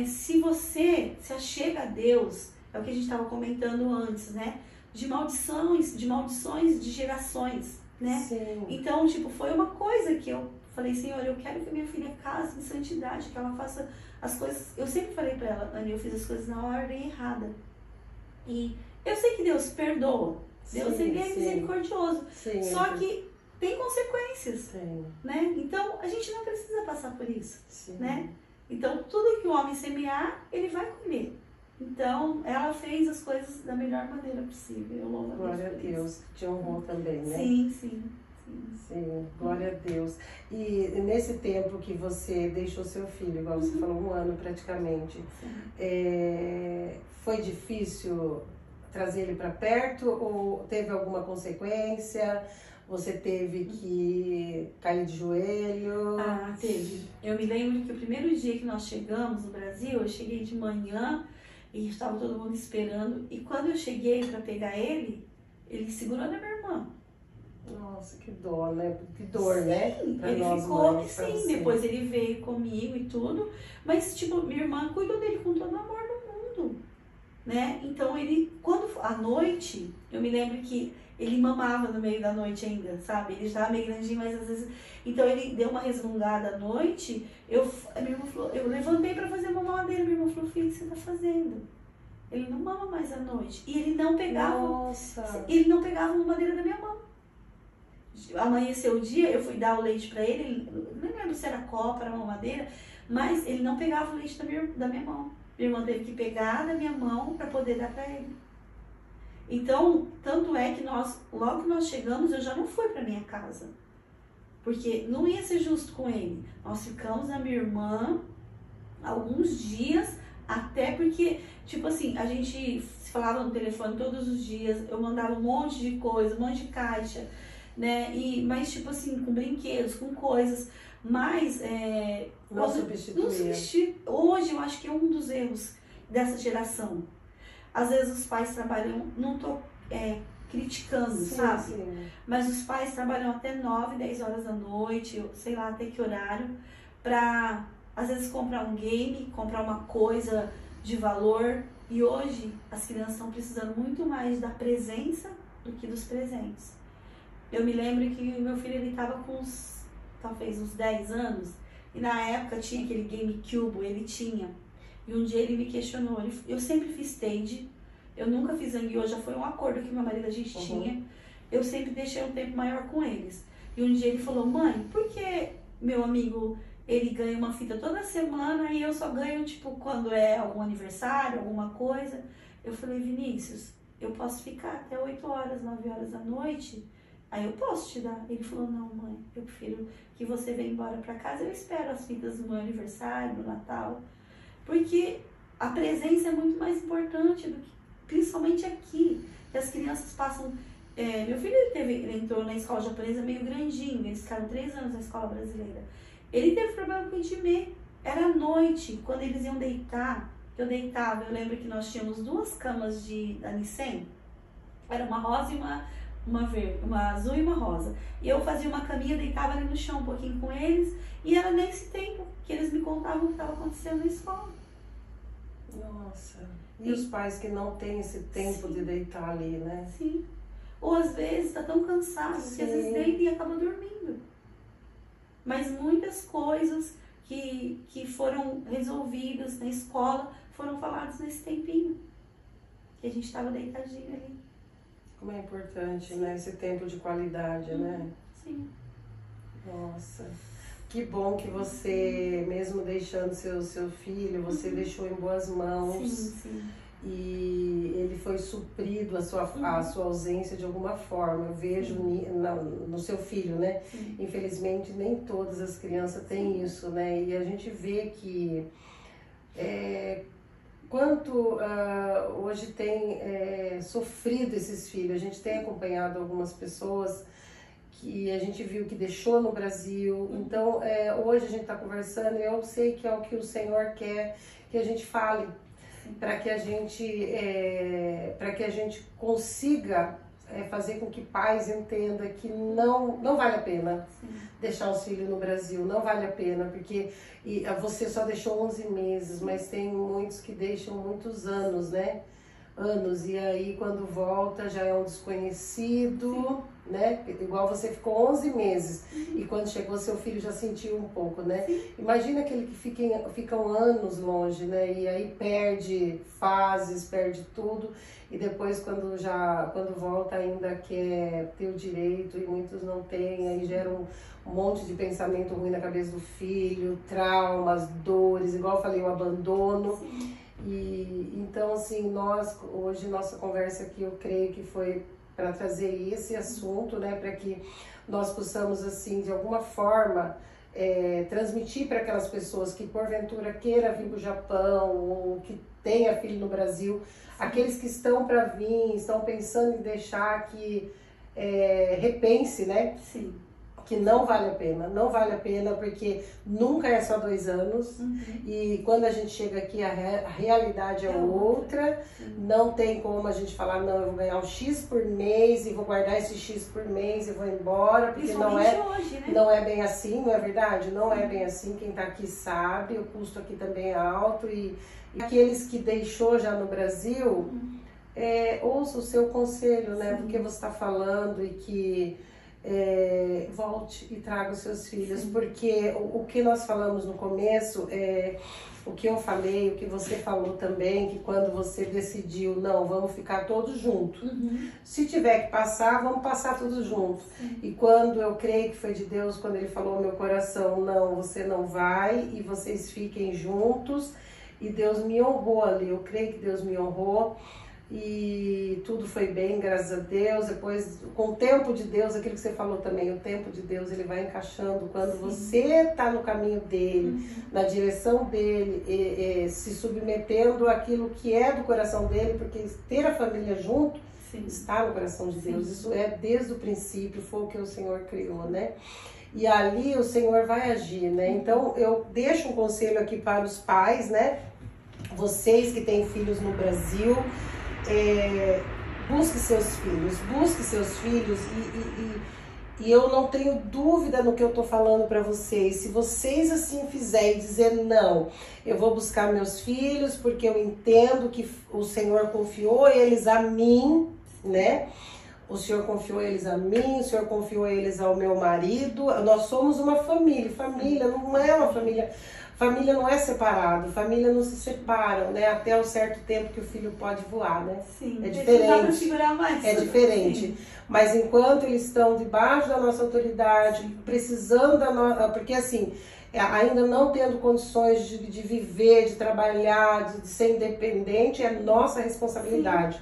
se você se achega a Deus, é o que a gente estava comentando antes, né? De maldições de gerações, né? Sim. Então, tipo, foi uma coisa que eu falei, Senhor, eu quero que minha filha case em santidade, que ela faça as coisas... Eu sempre falei pra ela, Anny, eu fiz as coisas na ordem errada. E eu sei que Deus perdoa, Deus ele é misericordioso, Sim, só que tem consequências, sim. né? Então, a gente não precisa passar por isso, Sim. né? Então, tudo que o homem semear, ele vai colher. Então, ela fez as coisas da melhor maneira possível. Eu louvo a Deus. Glória a Deus, que te honrou também, né? Sim, sim. Sim, glória a Deus. E nesse tempo que você deixou seu filho, igual você falou, 1 ano praticamente, foi difícil trazer ele para perto ou teve alguma consequência? Você teve que cair de joelho? Ah, teve. Eu me lembro que o primeiro dia que nós chegamos no Brasil, eu cheguei de manhã e estava todo mundo esperando. E quando eu cheguei para pegar ele segurou na minha irmã. Nossa, que dor, né? Que dor, sim, né? Pra ele nós ficou, mães, sim, depois ele veio comigo e tudo. Mas, tipo, minha irmã cuidou dele com todo o amor do mundo, né? Então, à noite, eu me lembro que ele mamava no meio da noite ainda, sabe? Ele estava meio grandinho, mas às vezes... Então, ele deu uma resmungada à noite, a minha irmã falou, eu levantei para fazer uma mamadeira, minha irmã falou, filho, o que você tá fazendo? Ele não mama mais à noite. E ele não pegava... Nossa! Ele não pegava a mamadeira da minha mão. Amanheceu o dia, eu fui dar o leite pra ele, não lembro se era copa, era mamadeira, mas ele não pegava o leite da minha mão. Minha irmã teve que pegar da minha mão para poder dar pra ele. Então, tanto é que logo que nós chegamos, eu já não fui pra minha casa. Porque não ia ser justo com ele. Nós ficamos na minha irmã alguns dias, até porque, tipo assim, a gente se falava no telefone todos os dias, eu mandava um monte de coisa, um monte de caixa, né? Mas tipo assim, com brinquedos, com coisas, mas não substituir. Hoje eu acho que é um dos erros dessa geração. Às vezes os pais trabalham, não tô criticando, sim, sabe? Sim. Mas os pais trabalham até 9, 10 horas da noite, sei lá até que horário, pra às vezes comprar um game, comprar uma coisa de valor. E hoje as crianças estão precisando muito mais da presença do que dos presentes. Eu me lembro que meu filho, ele tava com talvez uns 10 anos, e na época tinha aquele GameCube, ele tinha. E um dia ele me questionou, eu sempre fiz stage, eu nunca fiz Anguio, já foi um acordo que meu marido a gente tinha, eu sempre deixei um tempo maior com eles. E um dia ele falou, mãe, por que meu amigo, ele ganha uma fita toda semana e eu só ganho, tipo, quando é algum aniversário, alguma coisa? Eu falei, Vinícius, eu posso ficar até 8 horas, 9 horas da noite, aí eu posso te dar. Ele falou, não, mãe, eu prefiro que você venha embora pra casa, eu espero as fitas do meu aniversário, do Natal, porque a presença é muito mais importante do que, principalmente aqui, que as crianças passam... meu filho ele entrou na escola japonesa meio grandinho, eles ficaram 3 anos na escola brasileira. Ele teve problema com o intimê, era à noite, quando eles iam deitar, eu deitava, eu lembro que nós tínhamos 2 camas da Nissen, era uma rosa e uma verde, uma azul e uma rosa. E eu fazia uma caminha, deitava ali no chão um pouquinho com eles, e era nesse tempo que eles me contavam o que estava acontecendo na escola. Nossa, e os pais que não têm esse tempo de deitar ali, né? Sim. Ou às vezes tá tão cansado que às vezes deita e acaba dormindo. Mas muitas coisas que foram resolvidas na escola foram faladas nesse tempinho. Que a gente estava deitadinho ali. Como é importante, né? Esse tempo de qualidade, né? Sim. Nossa. Que bom que você, mesmo deixando seu filho, você deixou em boas mãos. Sim, sim. E ele foi suprido a sua ausência de alguma forma. Eu vejo no seu filho, né? Sim. Infelizmente, nem todas as crianças têm isso, né? E a gente vê que quanto hoje tem sofrido esses filhos. A gente tem acompanhado algumas pessoas que a gente viu que deixou no Brasil. Então, hoje a gente está conversando e eu sei que é o que o Senhor quer que a gente fale, para que a gente consiga fazer com que pais entendam que não vale a pena deixar os filhos no Brasil, não vale a pena, porque você só deixou 11 meses, mas tem muitos que deixam muitos anos, né? E aí quando volta já é um desconhecido, né? Igual você ficou 11 meses e quando chegou seu filho já sentiu um pouco, né? Imagina aquele que ficam anos longe, né? E aí perde fases, perde tudo e depois quando volta ainda quer ter o direito e muitos não têm, aí gera um monte de pensamento ruim na cabeça do filho, traumas, dores, igual eu falei, o abandono. E então assim, hoje nossa conversa aqui eu creio que foi para trazer esse assunto, né, para que nós possamos assim de alguma forma transmitir para aquelas pessoas que porventura queira vir para o Japão ou que tenha filho no Brasil, aqueles que estão para vir, estão pensando em deixar, que repense, né? Sim. Que não vale a pena porque nunca é só 2 anos e quando a gente chega aqui a realidade é outra. Não tem como a gente falar, não, eu vou ganhar um X por mês e vou guardar esse X por mês e vou embora, porque hoje, né? Não é bem assim, não é verdade? Não é bem assim, quem tá aqui sabe, o custo aqui também é alto e aqueles que deixou já no Brasil, ouça o seu conselho, né? Porque você está falando e que volte e traga os seus filhos, porque o que nós falamos no começo, o que eu falei, o que você falou também, que quando você decidiu, não, vamos ficar todos juntos. Se tiver que passar, vamos passar todos juntos. E quando eu creio que foi de Deus, quando Ele falou no meu coração, não, você não vai e vocês fiquem juntos, e Deus me honrou ali, eu creio que Deus me honrou. E tudo foi bem, graças a Deus. Depois, com o tempo de Deus, aquilo que você falou também, o tempo de Deus, ele vai encaixando. Quando você está no caminho dele, na direção dele, se submetendo àquilo que é do coração dele, porque ter a família junto está no coração de Deus. Isso é desde o princípio, foi o que o Senhor criou, né? E ali o Senhor vai agir, né? Então, eu deixo um conselho aqui para os pais, né? Vocês que têm filhos no Brasil, busque seus filhos e eu não tenho dúvida no que eu tô falando para vocês. Se vocês assim fizerem, dizer não, eu vou buscar meus filhos porque eu entendo que o Senhor confiou eles a mim, né? O Senhor confiou eles a mim, o Senhor confiou eles ao meu marido. Nós somos uma família. Família não é uma família. Família não é separado, família não se separam, né? Até um certo tempo que o filho pode voar, né? Sim, é diferente. Dá pra segurar mais. É diferente. Sim. Mas enquanto eles estão debaixo da nossa autoridade, precisando da nossa... Porque assim, ainda não tendo condições de viver, de trabalhar, de ser independente, é nossa responsabilidade.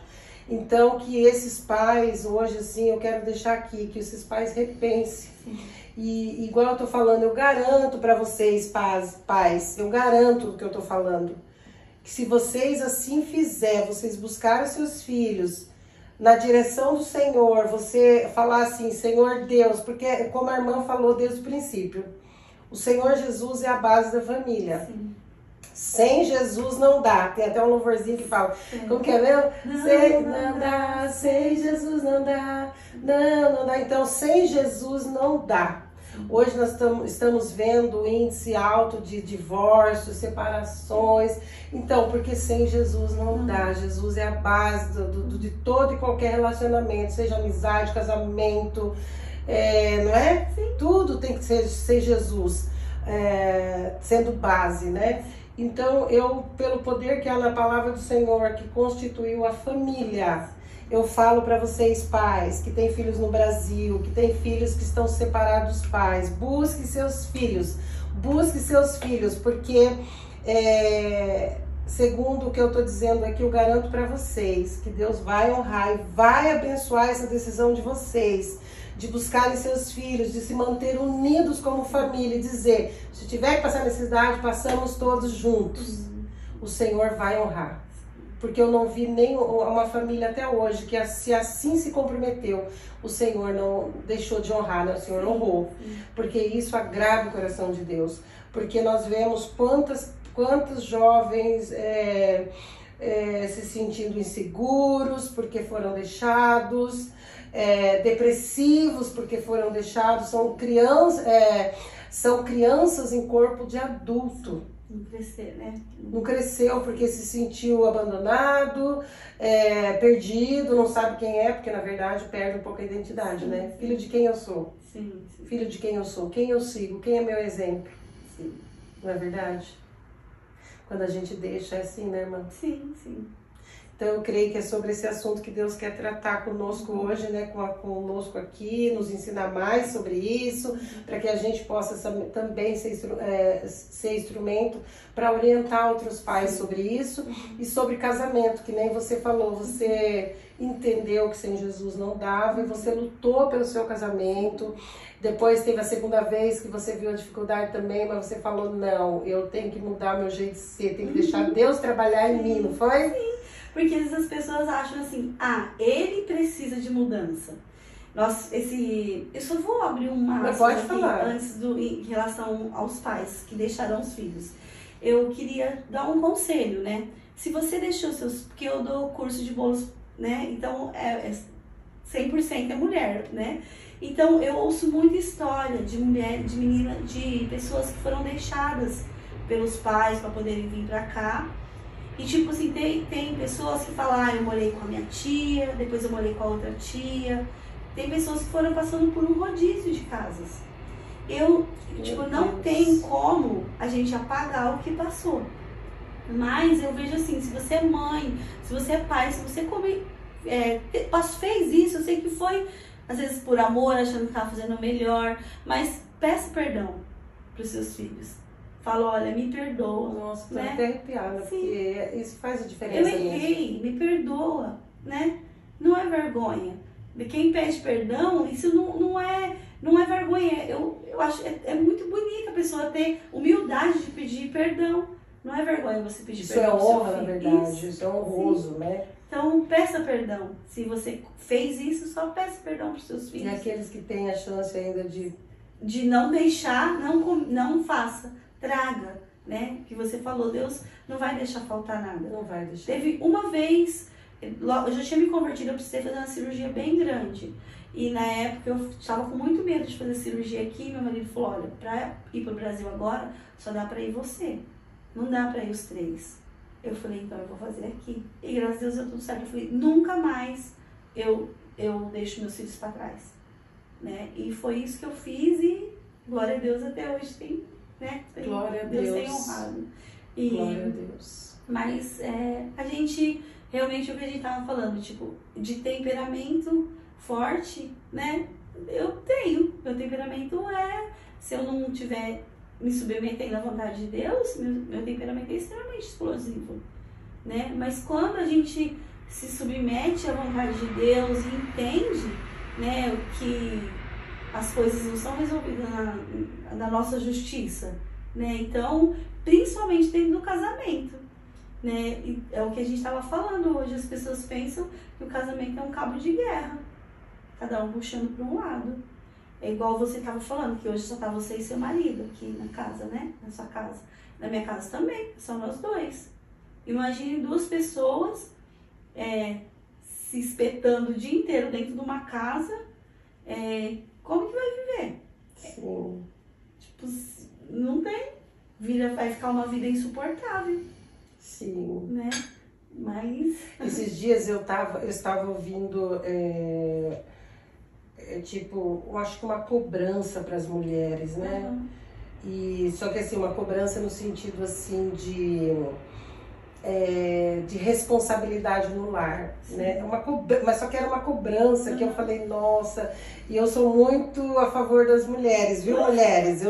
Sim. Então, que esses pais, hoje, assim, eu quero deixar aqui, que esses pais repensem. E igual eu tô falando, eu garanto para vocês, pais, eu garanto o que eu tô falando. Que se vocês assim fizer, vocês buscarem seus filhos na direção do Senhor, você falar assim, Senhor Deus, porque como a irmã falou desde o princípio, o Senhor Jesus é a base da família. Sim. Sem Jesus não dá. Tem até um louvorzinho que fala, como que é mesmo? Não dá, sem Jesus não dá, não dá. Então, sem Jesus não dá. Hoje nós estamos vendo o índice alto de divórcios, separações. Então, porque sem Jesus não dá. Jesus é a base de todo e qualquer relacionamento, seja amizade, casamento, não é? Sim. Tudo tem que ser Jesus, sendo base, né? Então, eu, pelo poder que há na palavra do Senhor, que constituiu a família, eu falo para vocês, pais, que têm filhos no Brasil, que têm filhos que estão separados dos pais, busque seus filhos, porque, segundo o que eu estou dizendo aqui, eu garanto para vocês que Deus vai honrar e vai abençoar essa decisão de vocês, de buscarem seus filhos, de se manter unidos como família e dizer, se tiver que passar necessidade, passamos todos juntos. O Senhor vai honrar. Porque eu não vi nem uma família até hoje que se assim se comprometeu, o Senhor não deixou de honrar, né? O Senhor honrou. Porque isso agrada o coração de Deus. Porque nós vemos quantos jovens se sentindo inseguros porque foram deixados, depressivos porque foram deixados, são crianças em corpo de adulto. Não crescer, né? Não cresceu porque se sentiu abandonado, perdido, não sabe quem é, porque na verdade perde um pouco a identidade, sim, né? Sim. Filho de quem eu sou? Sim, sim. Filho de quem eu sou? Quem eu sigo? Quem é meu exemplo? Sim. Não é verdade? Quando a gente deixa, é assim, né, irmã? Sim, sim. Então eu creio que é sobre esse assunto que Deus quer tratar conosco hoje, né? Conosco aqui, nos ensinar mais sobre isso, para que a gente possa também ser instrumento para orientar outros pais sobre isso e sobre casamento, que nem você falou, você entendeu que sem Jesus não dava e você lutou pelo seu casamento. Depois teve a segunda vez que você viu a dificuldade também, mas você falou, não, eu tenho que mudar meu jeito de ser, tenho que deixar Deus trabalhar em mim, não foi? Sim. Porque às vezes as pessoas acham assim, ele precisa de mudança. Eu só vou abrir uma pode falar antes em relação aos pais que deixaram os filhos. Eu queria dar um conselho, né? Se você deixou porque eu dou curso de bolos, né? Então 100% é mulher, né? Então eu ouço muita história de menina, de pessoas que foram deixadas pelos pais para poderem vir para cá. E tipo assim, tem pessoas que falam, eu morei com a minha tia, depois eu morei com a outra tia. Tem pessoas que foram passando por um rodízio de casas. Não tem como a gente apagar o que passou. Mas eu vejo assim, se você é mãe, se você é pai, se você fez isso, eu sei que foi, às vezes por amor, achando que estava fazendo o melhor, mas peça perdão para os seus filhos. Fala, olha, me perdoa. Nossa, tô né? até arrepiada, Sim. porque isso faz a diferença. Eu errei, me perdoa, né? Não é vergonha. Quem pede perdão, isso não é vergonha. Eu acho muito bonita a pessoa ter humildade de pedir perdão. Não é vergonha você pedir perdão. Isso é honra, na verdade. Isso é honroso, né? Então, peça perdão. Se você fez isso, só peça perdão para os seus filhos. E aqueles que têm a chance ainda de não deixar, não faça. Traga, né? Que você falou, Deus não vai deixar faltar nada. Não vai deixar. Teve uma vez, eu já tinha me convertido, eu precisei fazer uma cirurgia bem grande. E na época eu estava com muito medo de fazer cirurgia aqui. Meu marido falou, olha, para ir para o Brasil agora, só dá para ir você. Não dá para ir os 3. Eu falei, então eu vou fazer aqui. E graças a Deus deu tudo certo. Eu falei, nunca mais eu deixo meus filhos para trás. Né? E foi isso que eu fiz e glória a Deus até hoje tem... Né? Glória a Deus. Tem honrado. Glória a Deus. Mas a gente, realmente, o que a gente tava falando, tipo, de temperamento forte, né? Eu tenho. Meu temperamento se eu não tiver me submetendo à vontade de Deus, meu temperamento é extremamente explosivo, né? Mas quando a gente se submete à vontade de Deus e entende, né, que as coisas não são resolvidas na nossa justiça, né? Então, principalmente dentro do casamento, né? E é o que a gente estava falando hoje, as pessoas pensam que o casamento é um cabo de guerra, cada um puxando para um lado. É igual você estava falando, que hoje só tá você e seu marido aqui na casa, né? Na sua casa. Na minha casa também, são nós dois. Imagine duas pessoas se espetando o dia inteiro dentro de uma casa, como que vai viver? Sim. Tipo, não tem. Vai ficar uma vida insuportável. Sim. Né? Mas... Esses dias eu estava ouvindo, tipo, eu acho que uma cobrança para as mulheres, né? Uhum. E, só que assim, uma cobrança no sentido assim de responsabilidade no lar, né? Mas só que era uma cobrança que eu falei, nossa, e eu sou muito a favor das mulheres, viu, mulheres?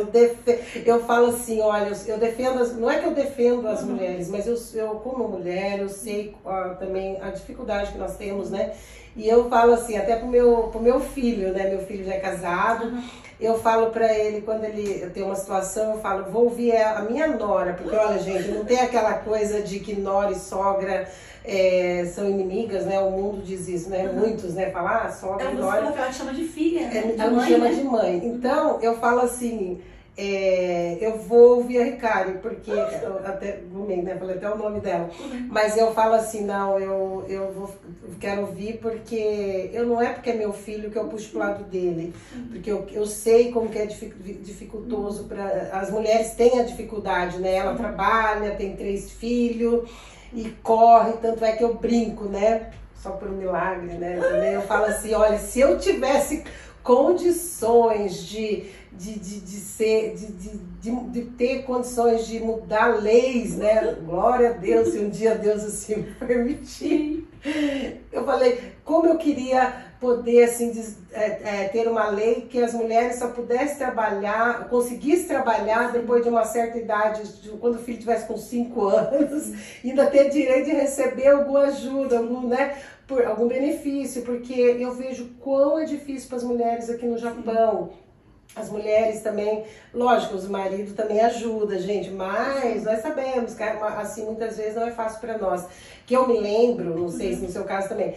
Eu falo assim, olha, eu defendo, não é que eu defendo as mulheres, mas eu como mulher, eu sei também a dificuldade que nós temos, né? E eu falo assim, até pro meu filho, né? Meu filho já é casado. Eu falo pra ele, quando ele tem uma situação, eu falo, vou ouvir a minha nora, porque olha, gente, não tem aquela coisa de que nora e sogra são inimigas, né? O mundo diz isso, né? Muitos, né? Falar, sogra e nora. Ela falou que ela te chama de filha, Ela me chama de mãe. Então, eu falo assim, eu vou ouvir a Ricari, porque eu até né? Falei até o nome dela. Mas eu falo assim, não, eu quero ouvir porque não é porque é meu filho que eu puxo pro lado dele. Porque eu sei como que é dificultoso para as mulheres têm a dificuldade, né? Ela trabalha, tem 3 filhos e corre, tanto é que eu brinco, né? Só por um milagre, né? Também eu falo assim, olha, se eu tivesse condições de ter condições de mudar leis, né? Glória a Deus, se um dia Deus assim me permitir. Eu falei, como eu queria poder assim ter uma lei que as mulheres só pudessem trabalhar, conseguissem trabalhar depois de uma certa idade, quando o filho tivesse com 5 anos, ainda ter direito de receber alguma ajuda, algum benefício, porque eu vejo quão é difícil para as mulheres aqui no Japão. As mulheres também, lógico, os maridos também ajudam, gente, mas nós sabemos que assim muitas vezes não é fácil para nós. Que eu me lembro, não sei se no seu caso também,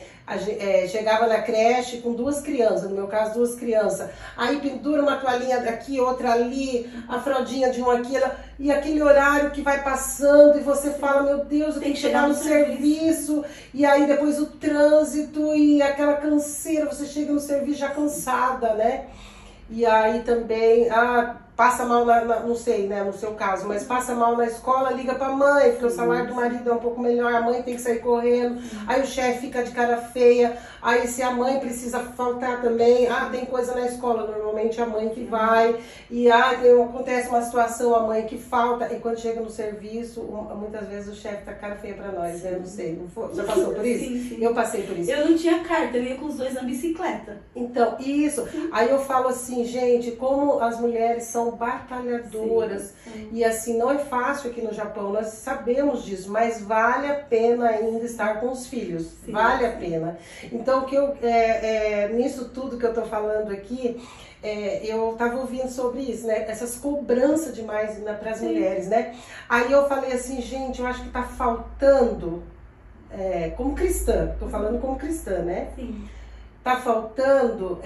chegava na creche com 2 crianças, no meu caso 2 crianças, aí pendura uma toalhinha daqui, outra ali, a fraldinha de uma aqui, e aquele horário que vai passando e você fala, meu Deus, eu tenho que chegar no serviço, e aí depois o trânsito e aquela canseira, você chega no serviço já cansada, né? E aí também, passa mal, não sei, né, no seu caso, mas passa mal na escola, liga pra mãe, porque o salário do marido é um pouco melhor, a mãe tem que sair correndo, aí o chefe fica de cara feia, aí se a mãe precisa faltar também, tem coisa na escola, normalmente a mãe que vai, e acontece uma situação, a mãe que falta, e quando chega no serviço, muitas vezes o chefe tá cara feia pra nós, né, não sei, não foi? Já passou por isso? Sim. Eu passei por isso. Eu não tinha carta, eu ia com os 2 na bicicleta. Então, isso, aí eu falo assim, gente, como as mulheres são batalhadoras, sim. E assim, não é fácil aqui no Japão, nós sabemos disso, mas vale a pena ainda estar com os filhos, sim. Vale a pena. Então, nisso tudo que eu tô falando aqui, eu tava ouvindo sobre isso, né, essas cobranças demais para as mulheres, né, aí eu falei assim, gente, eu acho que tá faltando, como cristã, tô falando como cristã, né, sim. Tá faltando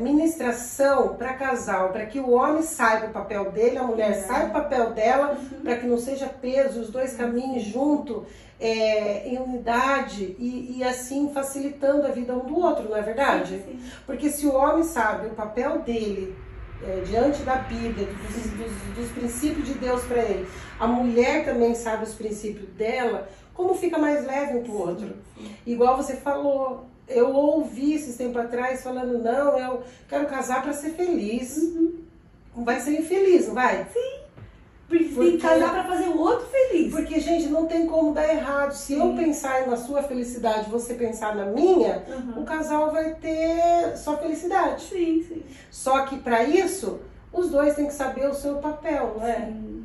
ministração para casal, para que o homem saiba o papel dele, a mulher saiba o papel dela, para que não seja peso, os 2 caminhem junto, em unidade e assim facilitando a vida um do outro, não é verdade? Sim. Porque se o homem sabe o papel dele diante da Bíblia, dos princípios de Deus para ele, a mulher também sabe os princípios dela, como fica mais leve um pro outro? Sim. Igual você falou. Eu ouvi esses tempos atrás falando, não, eu quero casar para ser feliz. Não vai ser infeliz, não vai? Sim. Porque tem que casar para fazer o outro feliz. Porque, gente, não tem como dar errado. Se eu pensar na sua felicidade, você pensar na minha, o casal vai ter só felicidade. Sim. Só que para isso, os 2 têm que saber o seu papel, não é? Sim.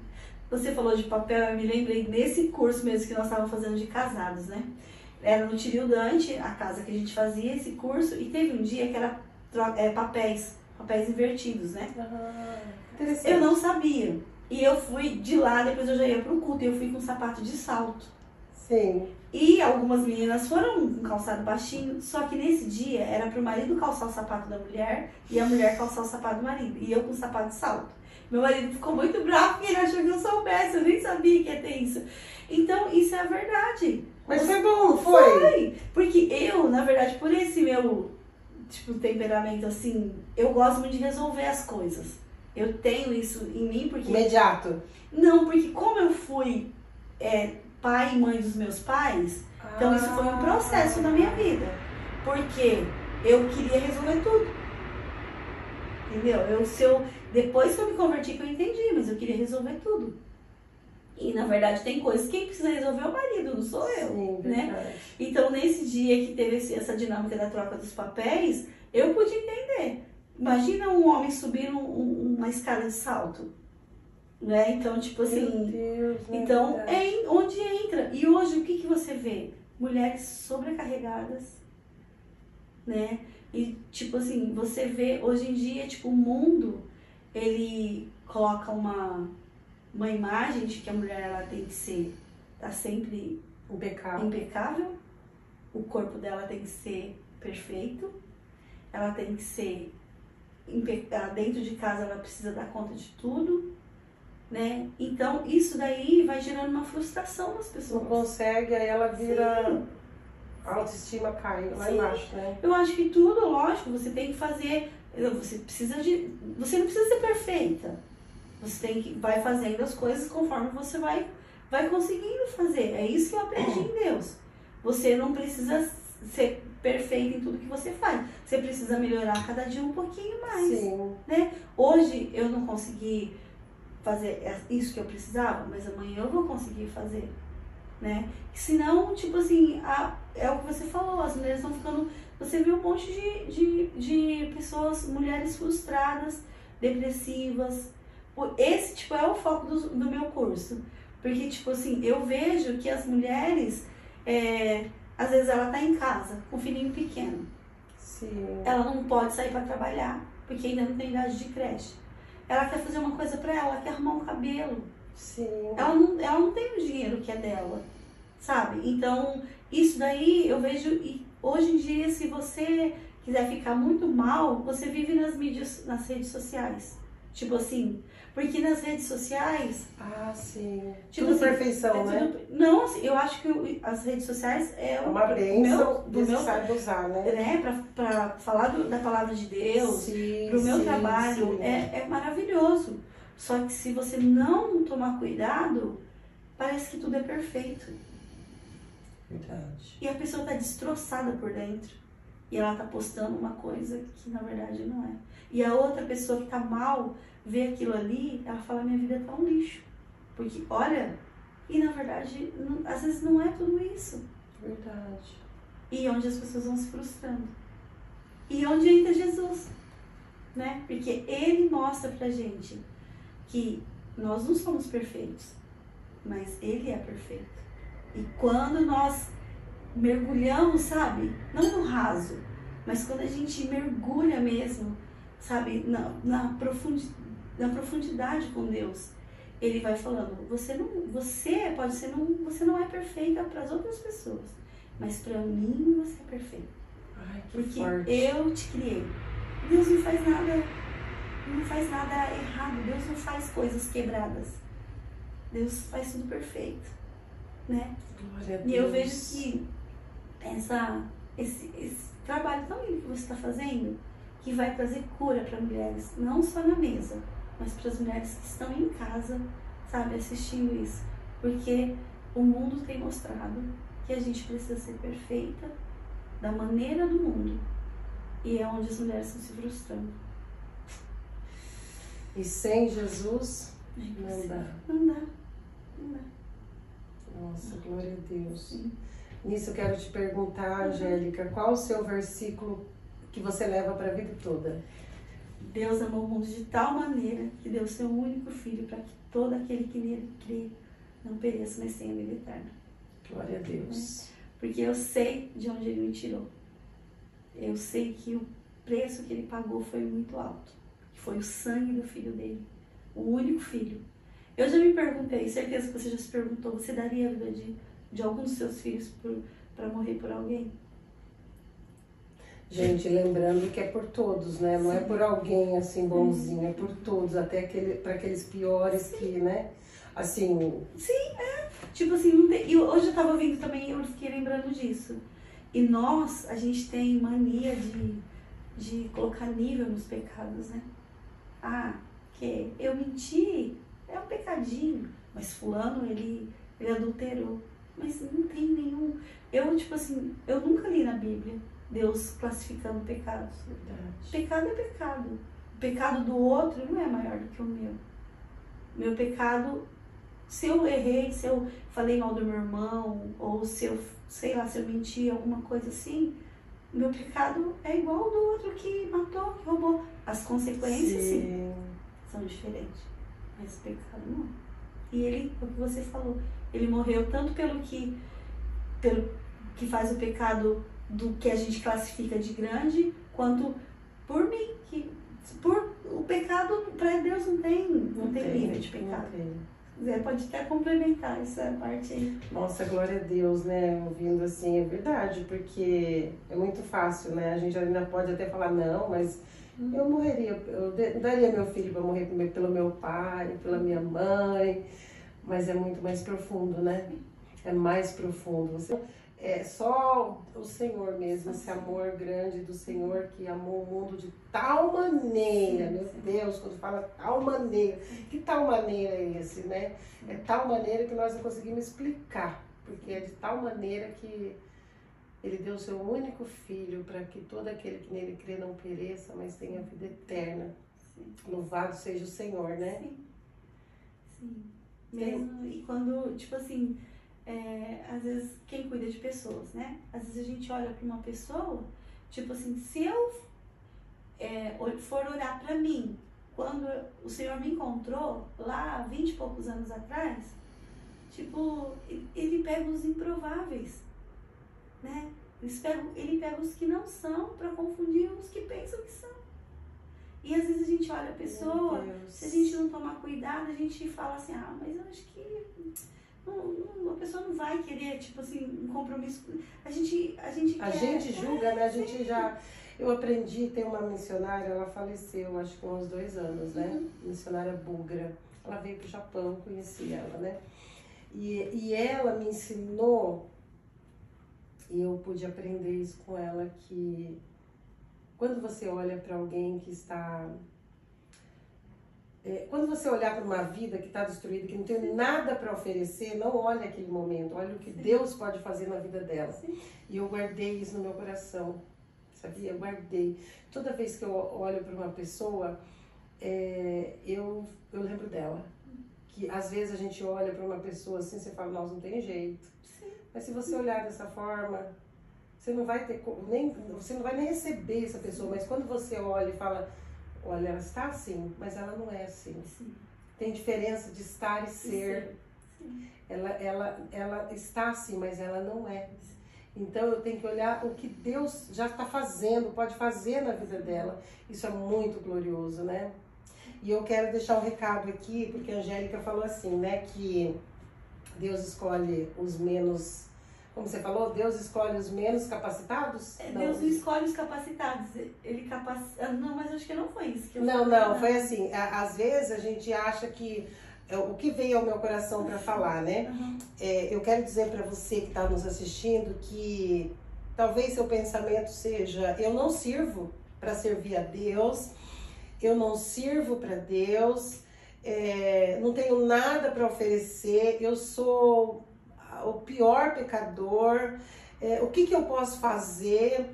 Você falou de papel, eu me lembrei nesse curso mesmo que nós estávamos fazendo de casados, né? Era no Tiril Dante, a casa que a gente fazia esse curso, e teve um dia que era papéis invertidos, né? Interessante. Eu não sabia. E eu fui de lá, depois eu já ia pro culto, e eu fui com sapato de salto. Sim. E algumas meninas foram com calçado baixinho, só que nesse dia era pro marido calçar o sapato da mulher e a mulher calçar o sapato do marido. E eu com sapato de salto. Meu marido ficou muito bravo porque ele achou que eu soubesse, eu nem sabia que ia ter isso. Então, isso é a verdade. Mas foi bom, foi? Porque eu, na verdade, por esse meu, tipo, temperamento assim, eu gosto muito de resolver as coisas. Eu tenho isso em mim porque... Imediato? Não, porque como eu fui pai e mãe dos meus pais, então isso foi um processo na minha vida. Porque eu queria resolver tudo. Entendeu? Depois que eu me converti que eu entendi, mas eu queria resolver tudo. E na verdade tem coisas que quem precisa resolver é o marido, não sou eu. Sim, né? Então nesse dia que teve essa dinâmica da troca dos papéis, eu pude entender. Imagina um homem subir uma escada de salto. Né? Então, tipo assim. Meu Deus, então, onde entra. E hoje o que você vê? Mulheres sobrecarregadas, né? E tipo assim, você vê hoje em dia, tipo, o mundo, ele coloca uma imagem de que a mulher ela tem que tá sempre impecável, o corpo dela tem que ser perfeito, ela tem que ser dentro de casa, ela precisa dar conta de tudo, né? Então isso daí vai gerando uma frustração nas pessoas. Não consegue, aí ela vira... A autoestima cai lá embaixo, né? Eu acho que tudo, lógico, você tem que fazer. Você não precisa ser perfeita. Você vai fazendo as coisas conforme você vai conseguindo fazer. É isso que eu aprendi em Deus. Você não precisa ser perfeita em tudo que você faz. Você precisa melhorar cada dia um pouquinho mais. Sim. Né? Hoje eu não consegui fazer isso que eu precisava, mas amanhã eu vou conseguir fazer. Né? Senão, tipo assim, é o que você falou, as mulheres estão ficando... Você vê um monte de pessoas, mulheres frustradas, depressivas. Esse, tipo, é o foco do meu curso. Porque, tipo assim, eu vejo que as mulheres, às vezes ela tá em casa, com um filhinho pequeno. Sim. Ela não pode sair para trabalhar, porque ainda não tem idade de creche. Ela quer fazer uma coisa para ela quer arrumar um cabelo. Sim. Ela não tem o dinheiro que é dela, sabe? Então, isso daí eu vejo, e hoje em dia, se você quiser ficar muito mal, você vive nas redes sociais. Tipo assim, porque nas redes sociais... Ah, sim. Tipo tudo assim, perfeição, né? Não, assim, eu acho que as redes sociais é uma bênção, do meu sabe usar, né? Pra falar da palavra de Deus, pro meu trabalho, é maravilhoso. Só que se você não tomar cuidado, parece que tudo é perfeito. Verdade. E a pessoa tá destroçada por dentro. E ela tá postando uma coisa que na verdade não é. E a outra pessoa que tá mal, vê aquilo ali, ela fala, minha vida tá um lixo. Porque olha, e na verdade, às vezes não é tudo isso. Verdade. E onde as pessoas vão se frustrando. E onde entra Jesus, né? Porque ele mostra pra gente que nós não somos perfeitos, mas ele é perfeito. E quando nós mergulhamos, sabe, não no raso, mas quando a gente mergulha mesmo, sabe, na profundidade com Deus, ele vai falando, você não é perfeita para as outras pessoas, mas para mim você é perfeito. Ai, que porque forte. Eu te criei. Deus não faz nada errado, Deus não faz coisas quebradas. Deus faz tudo perfeito, né? Glória a Deus. E eu vejo que esse trabalho tão lindo que você está fazendo, que vai trazer cura para mulheres, não só na mesa, mas para as mulheres que estão em casa, sabe, assistindo isso. Porque o mundo tem mostrado que a gente precisa ser perfeita da maneira do mundo. E é onde as mulheres estão se frustrando. E sem Jesus, não dá. Não dá. Nossa, glória a Deus. Sim. Nisso eu quero te perguntar, Angélica, qual o seu versículo que você leva para a vida toda? Deus amou o mundo de tal maneira que deu seu único filho para que todo aquele que nele crê não pereça, mas tenha vida eterna. Glória a Deus. Porque eu sei de onde ele me tirou. Eu sei que o preço que ele pagou foi muito alto. Foi o sangue do filho dele. O único filho. Eu já me perguntei, certeza que você já se perguntou, você daria a vida de algum dos seus filhos para morrer por alguém? Gente, lembrando que é por todos, né? Não é por alguém assim bonzinho, é por todos, até para aqueles piores que, né? Assim. Sim, é. Tipo assim, não tem... E hoje eu tava ouvindo também, eu fiquei lembrando disso. E a gente tem mania de colocar nível nos pecados, né? Ah, que eu menti, é um pecadinho. Mas fulano, ele adulterou. Mas não tem nenhum... Eu, tipo assim, eu nunca li na Bíblia Deus classificando pecados. Verdade. Pecado é pecado. O pecado do outro não é maior do que o meu. Meu pecado, se eu errei, se eu falei mal do meu irmão, ou se eu, sei lá, se eu menti, alguma coisa assim, meu pecado é igual ao do outro que matou, que roubou. As consequências, sim, são diferentes. Mas o pecado não. E ele, o que você falou, ele morreu tanto pelo que faz o pecado do que a gente classifica de grande, quanto por mim, o pecado para Deus não tem limite de pecado. Zé, pode até complementar essa parte aí. Nossa, glória a Deus, né? Ouvindo assim, é verdade, porque é muito fácil, né? A gente ainda pode até falar, não, mas eu morreria, eu daria meu filho para morrer pelo meu pai, pela minha mãe, mas é muito mais profundo, né? É mais profundo. É só o Senhor mesmo, esse amor grande do Senhor que amou o mundo de tal maneira, meu Deus, quando fala tal maneira, que tal maneira é esse, né? É tal maneira que nós não conseguimos explicar, porque é de tal maneira que Ele deu o seu único filho para que todo aquele que nele crê não pereça, mas tenha vida eterna. Louvado seja o Senhor, né? Sim. Sim. Mesmo, e quando, tipo assim, às vezes quem cuida de pessoas, né? Às vezes a gente olha para uma pessoa, tipo assim, se eu for orar para mim, quando o Senhor me encontrou lá 20 e poucos anos atrás, tipo, ele pega os improváveis, né? Ele pega os que não são para confundir os que pensam que são. E às vezes a gente olha a pessoa, se a gente não tomar cuidado, a gente fala assim, mas eu acho que a pessoa não vai querer, tipo assim, um compromisso. A gente julga, né? A gente já... Eu aprendi, tem uma missionária, ela faleceu, acho que há uns 2 anos, né? Missionária búlgara. Ela veio pro Japão, conheci ela, né? E ela me ensinou, e eu pude aprender isso com ela, que quando você olha para alguém que está... quando você olhar para uma vida que está destruída, que não tem nada para oferecer, não olhe aquele momento, olhe o que Deus pode fazer na vida dela. Sim. E eu guardei isso no meu coração, sabia? Eu guardei. Toda vez que eu olho para uma pessoa, eu lembro dela. Que às vezes a gente olha para uma pessoa assim, você fala, nossa, não tem jeito. Sim. Mas se você olhar dessa forma, você não vai nem receber essa pessoa. Mas quando você olha e fala, olha, ela está assim, mas ela não é assim. Sim. Tem diferença de estar e ser. Sim. Ela está assim, mas ela não é. Então eu tenho que olhar o que Deus já está fazendo, pode fazer na vida dela. Isso é muito glorioso, né? E eu quero deixar um recado aqui, porque a Angélica falou assim, né? Que Deus escolhe os menos... Como você falou, Deus escolhe os menos capacitados? Deus não escolhe os capacitados, ele capacita... Não, mas acho que não foi isso que eu falei. Não, foi assim, às vezes a gente acha que... O que veio ao meu coração para falar, né? Uhum. Eu quero dizer para você que está nos assistindo que talvez seu pensamento seja, eu não sirvo para servir a Deus, eu não sirvo para Deus, não tenho nada para oferecer, eu sou... o pior pecador, o que eu posso fazer,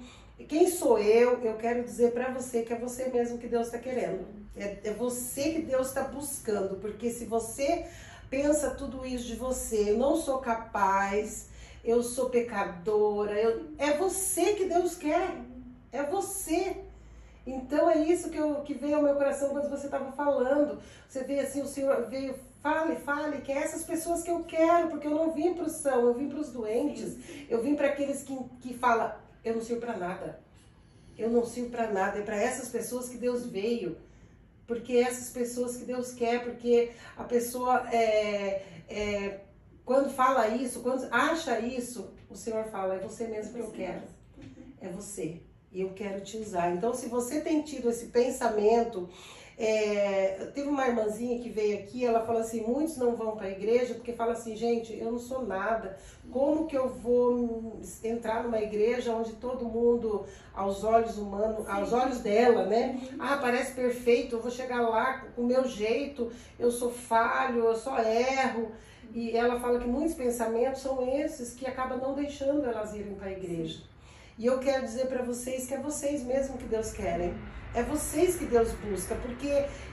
quem sou eu? Eu quero dizer para você que é você mesmo que Deus está querendo, é você que Deus está buscando, porque se você pensa tudo isso de você, eu não sou capaz, eu sou pecadora, é você que Deus quer, é você. Então é isso que veio ao meu coração quando você estava falando, você veio assim, o Senhor veio fale, que é essas pessoas que eu quero, porque eu não vim para o são, eu vim para os doentes, eu vim para aqueles que falam, eu não sirvo para nada, eu não sirvo para nada, é para essas pessoas que Deus veio, porque é essas pessoas que Deus quer, porque a pessoa, quando fala isso, quando acha isso, o Senhor fala, é você mesmo que eu quero, é você, e eu quero te usar. Então, se você tem tido esse pensamento, teve uma irmãzinha que veio aqui, ela falou assim, muitos não vão para a igreja porque fala assim, gente, eu não sou nada, como que eu vou entrar numa igreja onde todo mundo, aos olhos humanos, aos olhos dela, né, parece perfeito, eu vou chegar lá com o meu jeito, eu sou falho, eu só erro, e ela fala que muitos pensamentos são esses que acabam não deixando elas irem para a igreja. E eu quero dizer para vocês que é vocês mesmo que Deus querem. É vocês que Deus busca, porque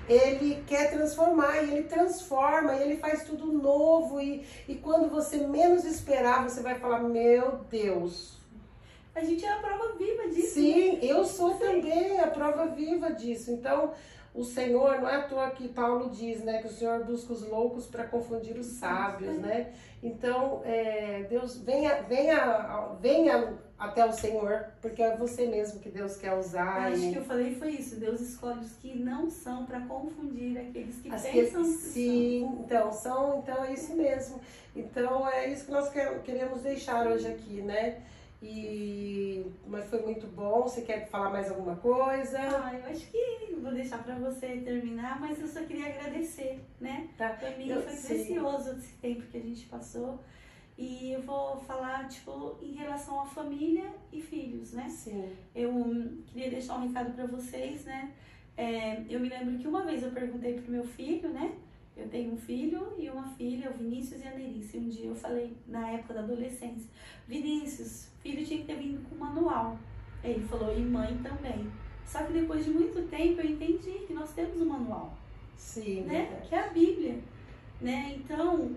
Ele quer transformar, e Ele transforma, e Ele faz tudo novo, e quando você menos esperar, você vai falar, meu Deus. A gente é a prova viva disso. Sim, eu sou também a prova viva disso. Então, o Senhor, não é à toa que Paulo diz, né, que o Senhor busca os loucos para confundir os sábios, né? Então, Deus, venha até o Senhor, porque é você mesmo que Deus quer usar. Eu acho que eu falei foi isso, Deus escolhe os que não são para confundir aqueles que pensam que sim, são. Então é isso mesmo. Então é isso que nós queremos deixar hoje aqui, né? Mas foi muito bom. Você quer falar mais alguma coisa? Eu acho que vou deixar para você terminar, mas eu só queria agradecer, né? Tá. Para mim foi precioso esse tempo que a gente passou. E eu vou falar, em relação à família e filhos, né? Sim. Eu queria deixar um recado para vocês, né? Eu me lembro que uma vez eu perguntei pro meu filho, né? Eu tenho um filho e uma filha, o Vinícius e a Nerice. Um dia eu falei, na época da adolescência, Vinícius, filho tinha que ter vindo com manual. Ele falou, e mãe também. Só que depois de muito tempo eu entendi que nós temos um manual. Sim. Né? Que é a Bíblia. Né? Então,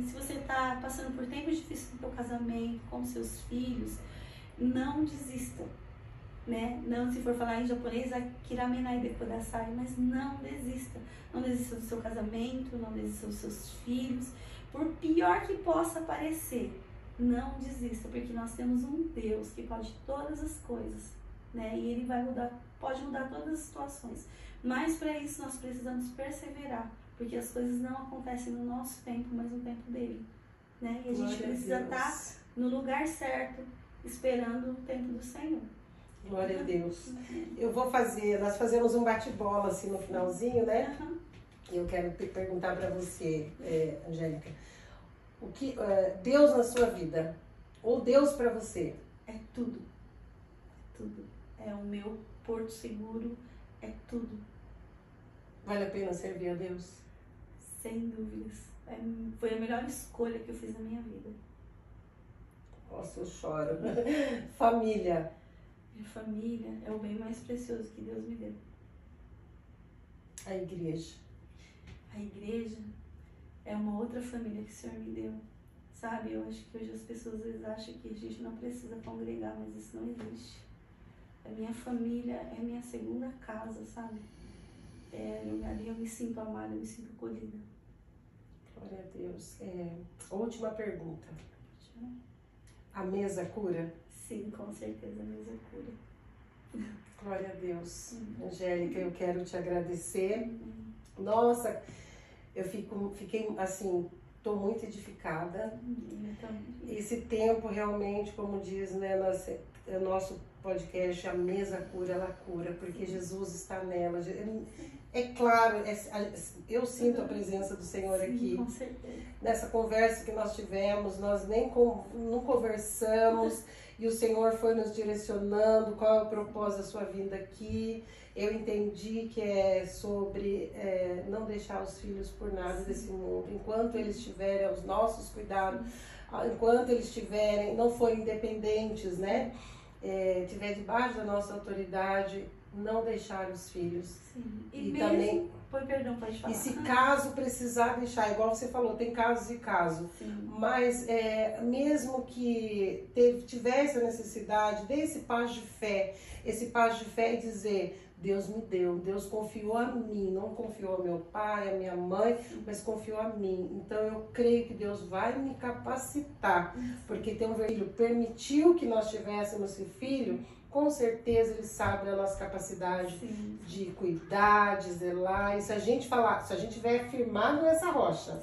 se você está passando por tempos difíceis no seu casamento, com seus filhos, não desista. Né? Não, se for falar em japonês, akiramenai de kudasai, mas não desista. Não desista do seu casamento, não desista dos seus filhos. Por pior que possa parecer, não desista, porque nós temos um Deus que pode todas as coisas, né? E Ele pode mudar todas as situações. Mas para isso nós precisamos perseverar, porque as coisas não acontecem no nosso tempo, mas no tempo dele, né? E a gente precisa estar no lugar certo, esperando o tempo do Senhor. Glória a Deus. Nós fazemos um bate-bola assim no finalzinho, né? Eu quero perguntar para você, Angélica, o que Deus na sua vida, ou Deus para você? É tudo. Tudo. É o meu porto seguro, é tudo. Vale a pena servir a Deus? Sem dúvidas. Foi a melhor escolha que eu fiz na minha vida. Nossa, eu choro. Família. Minha família é o bem mais precioso que Deus me deu. A igreja. A igreja é uma outra família que o Senhor me deu. Sabe, eu acho que hoje as pessoas às vezes acham que a gente não precisa congregar, mas isso não existe. A minha família é minha segunda casa, sabe? Ali eu me sinto amada, eu me sinto acolhida. Glória a Deus. Última pergunta. A mesa cura? Sim, com certeza a mesa cura. Glória a Deus. Angélica, eu quero te agradecer. Nossa, eu fiquei assim, estou muito edificada. Esse tempo realmente, como diz, né, nosso podcast, a mesa cura, ela cura, porque Jesus está nela. É claro, eu sinto a presença do Senhor aqui. Com certeza. Nessa conversa que nós tivemos, nós não conversamos, e o Senhor foi nos direcionando qual é o propósito da sua vinda aqui. Eu entendi que é sobre não deixar os filhos por nada desse mundo. Enquanto eles estiverem aos nossos cuidados, enquanto eles não forem independentes, né? Tiver debaixo da nossa autoridade, não deixar os filhos. Sim. E também, perdão, pode falar. e se caso precisar deixar, igual você falou, tem casos e casos. Sim. Mas mesmo que tivesse a necessidade desse passo de fé, esse passo de fé e dizer, Deus me deu, Deus confiou a mim, não confiou ao meu pai, à minha mãe, mas confiou a mim. Então eu creio que Deus vai me capacitar, porque tem um filho, permitiu que nós tivéssemos esse filho, com certeza Ele sabe da nossa capacidade de cuidar, de zelar. E se a gente falar, se a gente estiver firmado nessa rocha,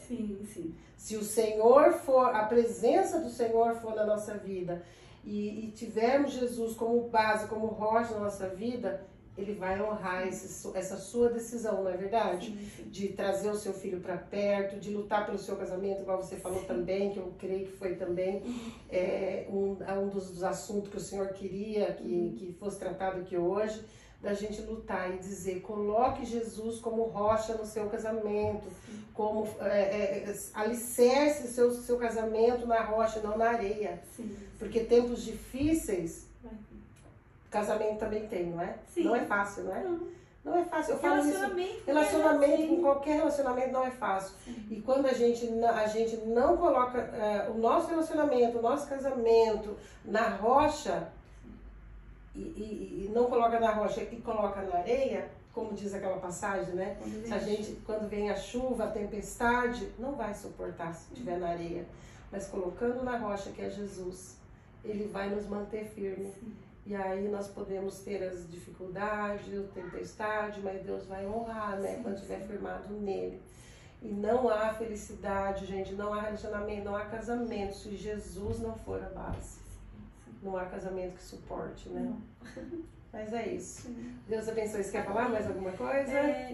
se o Senhor for, a presença do Senhor for na nossa vida e tivermos Jesus como base, como rocha na nossa vida, Ele vai honrar essa sua decisão, não é verdade? De trazer o seu filho para perto, de lutar pelo seu casamento, igual você falou também, que eu creio que foi também um dos assuntos que o Senhor queria que fosse tratado aqui hoje, da gente lutar e dizer, coloque Jesus como rocha no seu casamento, como alicerce seu casamento na rocha, não na areia. Porque tempos difíceis, casamento também tem, não é? Não é fácil, não é? Não é fácil. Eu falo relacionamento com qualquer relacionamento não é fácil. E quando a gente não coloca o nosso relacionamento, o nosso casamento na rocha, e não coloca na rocha e coloca na areia, como diz aquela passagem, né? Quando vem a chuva, a tempestade, não vai suportar se estiver na areia. Mas colocando na rocha, que é Jesus, Ele vai nos manter firme. E aí nós podemos ter as dificuldades, a tempestade, mas Deus vai honrar, né? Quando estiver firmado nele. E não há felicidade, gente, não há relacionamento, não há casamento, se Jesus não for a base. Não há casamento que suporte, né? Mas é isso. Deus abençoe. Você quer falar mais alguma coisa?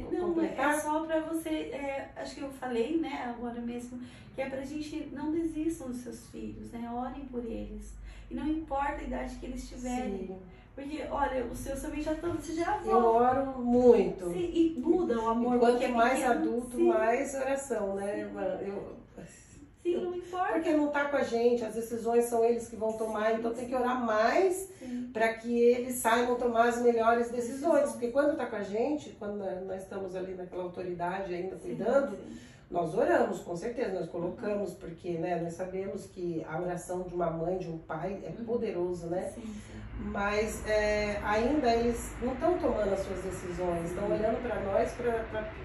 Não, é só pra você, acho que eu falei, né, agora mesmo, que é pra gente não desistam dos seus filhos, né? Orem por eles. E não importa a idade que eles tiverem. Porque, olha, o seu também você já avó. Eu oro muito. E muda o amor. E quanto mais adulto, mais oração, né, irmã? Não importa. Porque não está com a gente, as decisões são eles que vão tomar, então tem que orar mais para que eles saibam tomar as melhores decisões. Porque quando está com a gente, quando nós estamos ali naquela autoridade ainda cuidando, nós oramos, com certeza, nós colocamos, porque nós sabemos que a oração de uma mãe, de um pai é poderoso, né? Mas ainda eles não estão tomando as suas decisões, estão olhando para nós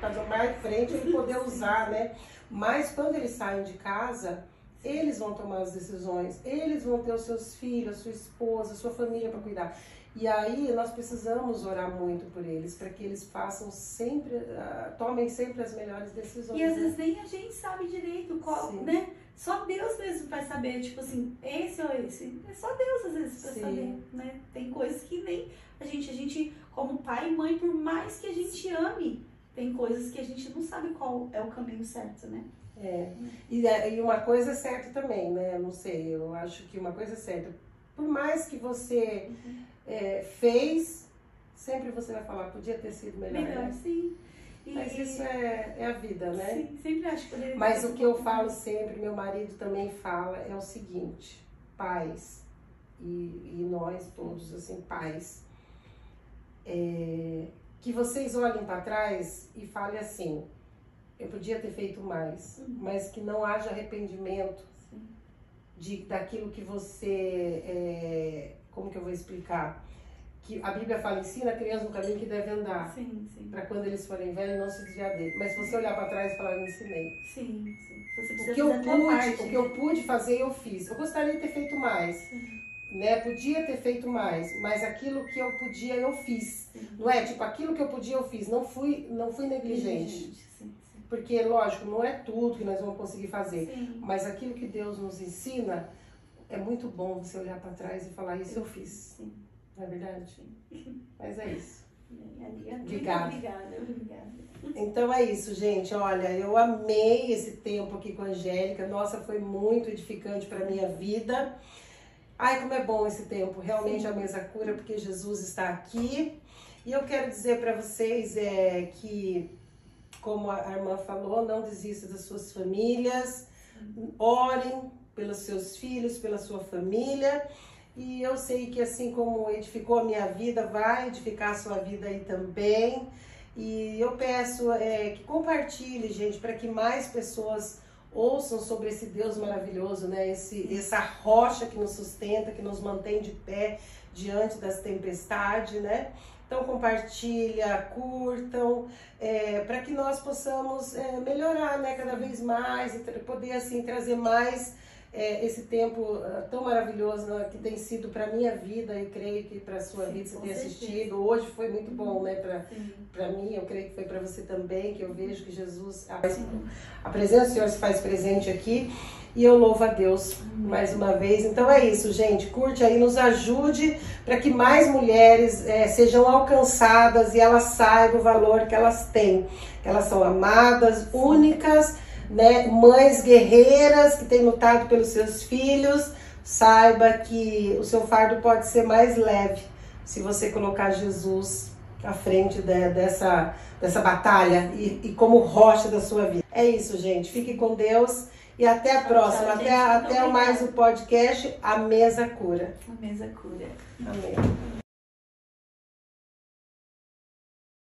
para tomar frente e poder usar, né? Mas quando eles saem de casa, eles vão tomar as decisões, eles vão ter os seus filhos, a sua esposa, a sua família para cuidar. E aí nós precisamos orar muito por eles, para que eles façam sempre, tomem sempre as melhores decisões. E às vezes nem a gente sabe direito qual, né? Só Deus mesmo vai saber, tipo assim, esse ou esse. É só Deus às vezes para saber, né? Tem coisas que nem a gente como pai e mãe, por mais que a gente ame, tem coisas que a gente não sabe qual é o caminho certo, né? E uma coisa é certa também, né? Não sei, eu acho que uma coisa é certa. Por mais que você fez, sempre você vai falar, podia ter sido melhor, né? Sim. Mas isso é a vida, né? Sim, sempre acho que Mas o que eu falo sempre, meu marido também fala, é o seguinte, pais, e nós todos, assim, pais, que vocês olhem para trás e falem assim, eu podia ter feito mais, mas que não haja arrependimento daquilo que você, como que eu vou explicar? Que a Bíblia fala, ensina a criança no caminho que deve andar, para quando eles forem velhos não se desviar dele. Mas se você olhar para trás e falar, eu me ensinei. O que eu pude fazer, eu fiz. Eu gostaria de ter feito mais. Né? Podia ter feito mais, mas aquilo que eu podia, eu fiz. Não é? Tipo, aquilo que eu podia, eu fiz. Não fui negligente. Porque, lógico, não é tudo que nós vamos conseguir fazer. Mas aquilo que Deus nos ensina, é muito bom você olhar para trás e falar, isso eu fiz. Não é verdade? Mas é isso. Obrigada. Então é isso, gente. Olha, eu amei esse tempo aqui com a Angélica. Nossa, foi muito edificante para minha vida. Ai, como é bom esse tempo. Realmente a mesa cura, porque Jesus está aqui. E eu quero dizer para vocês que, como a irmã falou, não desista das suas famílias. Orem pelos seus filhos, pela sua família. E eu sei que assim como edificou a minha vida, vai edificar a sua vida aí também. E eu peço que compartilhe, gente, para que mais pessoas ouçam sobre esse Deus maravilhoso, né? Essa rocha que nos sustenta, que nos mantém de pé diante das tempestades, né? Então compartilha, curtam, para que nós possamos melhorar, né, cada vez mais e poder assim trazer mais esse tempo tão maravilhoso, né, que tem sido para minha vida e creio que para a sua vida você tem assistido. Hoje foi muito bom, né, para mim, eu creio que foi para você também, que eu vejo que Jesus, a presença do Senhor se faz presente aqui. E eu louvo a Deus mais uma vez. Então é isso, gente. Curte aí, nos ajude para que mais mulheres sejam alcançadas e elas saibam o valor que elas têm. Que elas são amadas, únicas, né? Mães guerreiras que têm lutado pelos seus filhos. Saiba que o seu fardo pode ser mais leve se você colocar Jesus à frente dessa batalha e como rocha da sua vida. É isso, gente. Fique com Deus. E até a próxima, até mais o podcast A Mesa Cura. A Mesa Cura. Amém.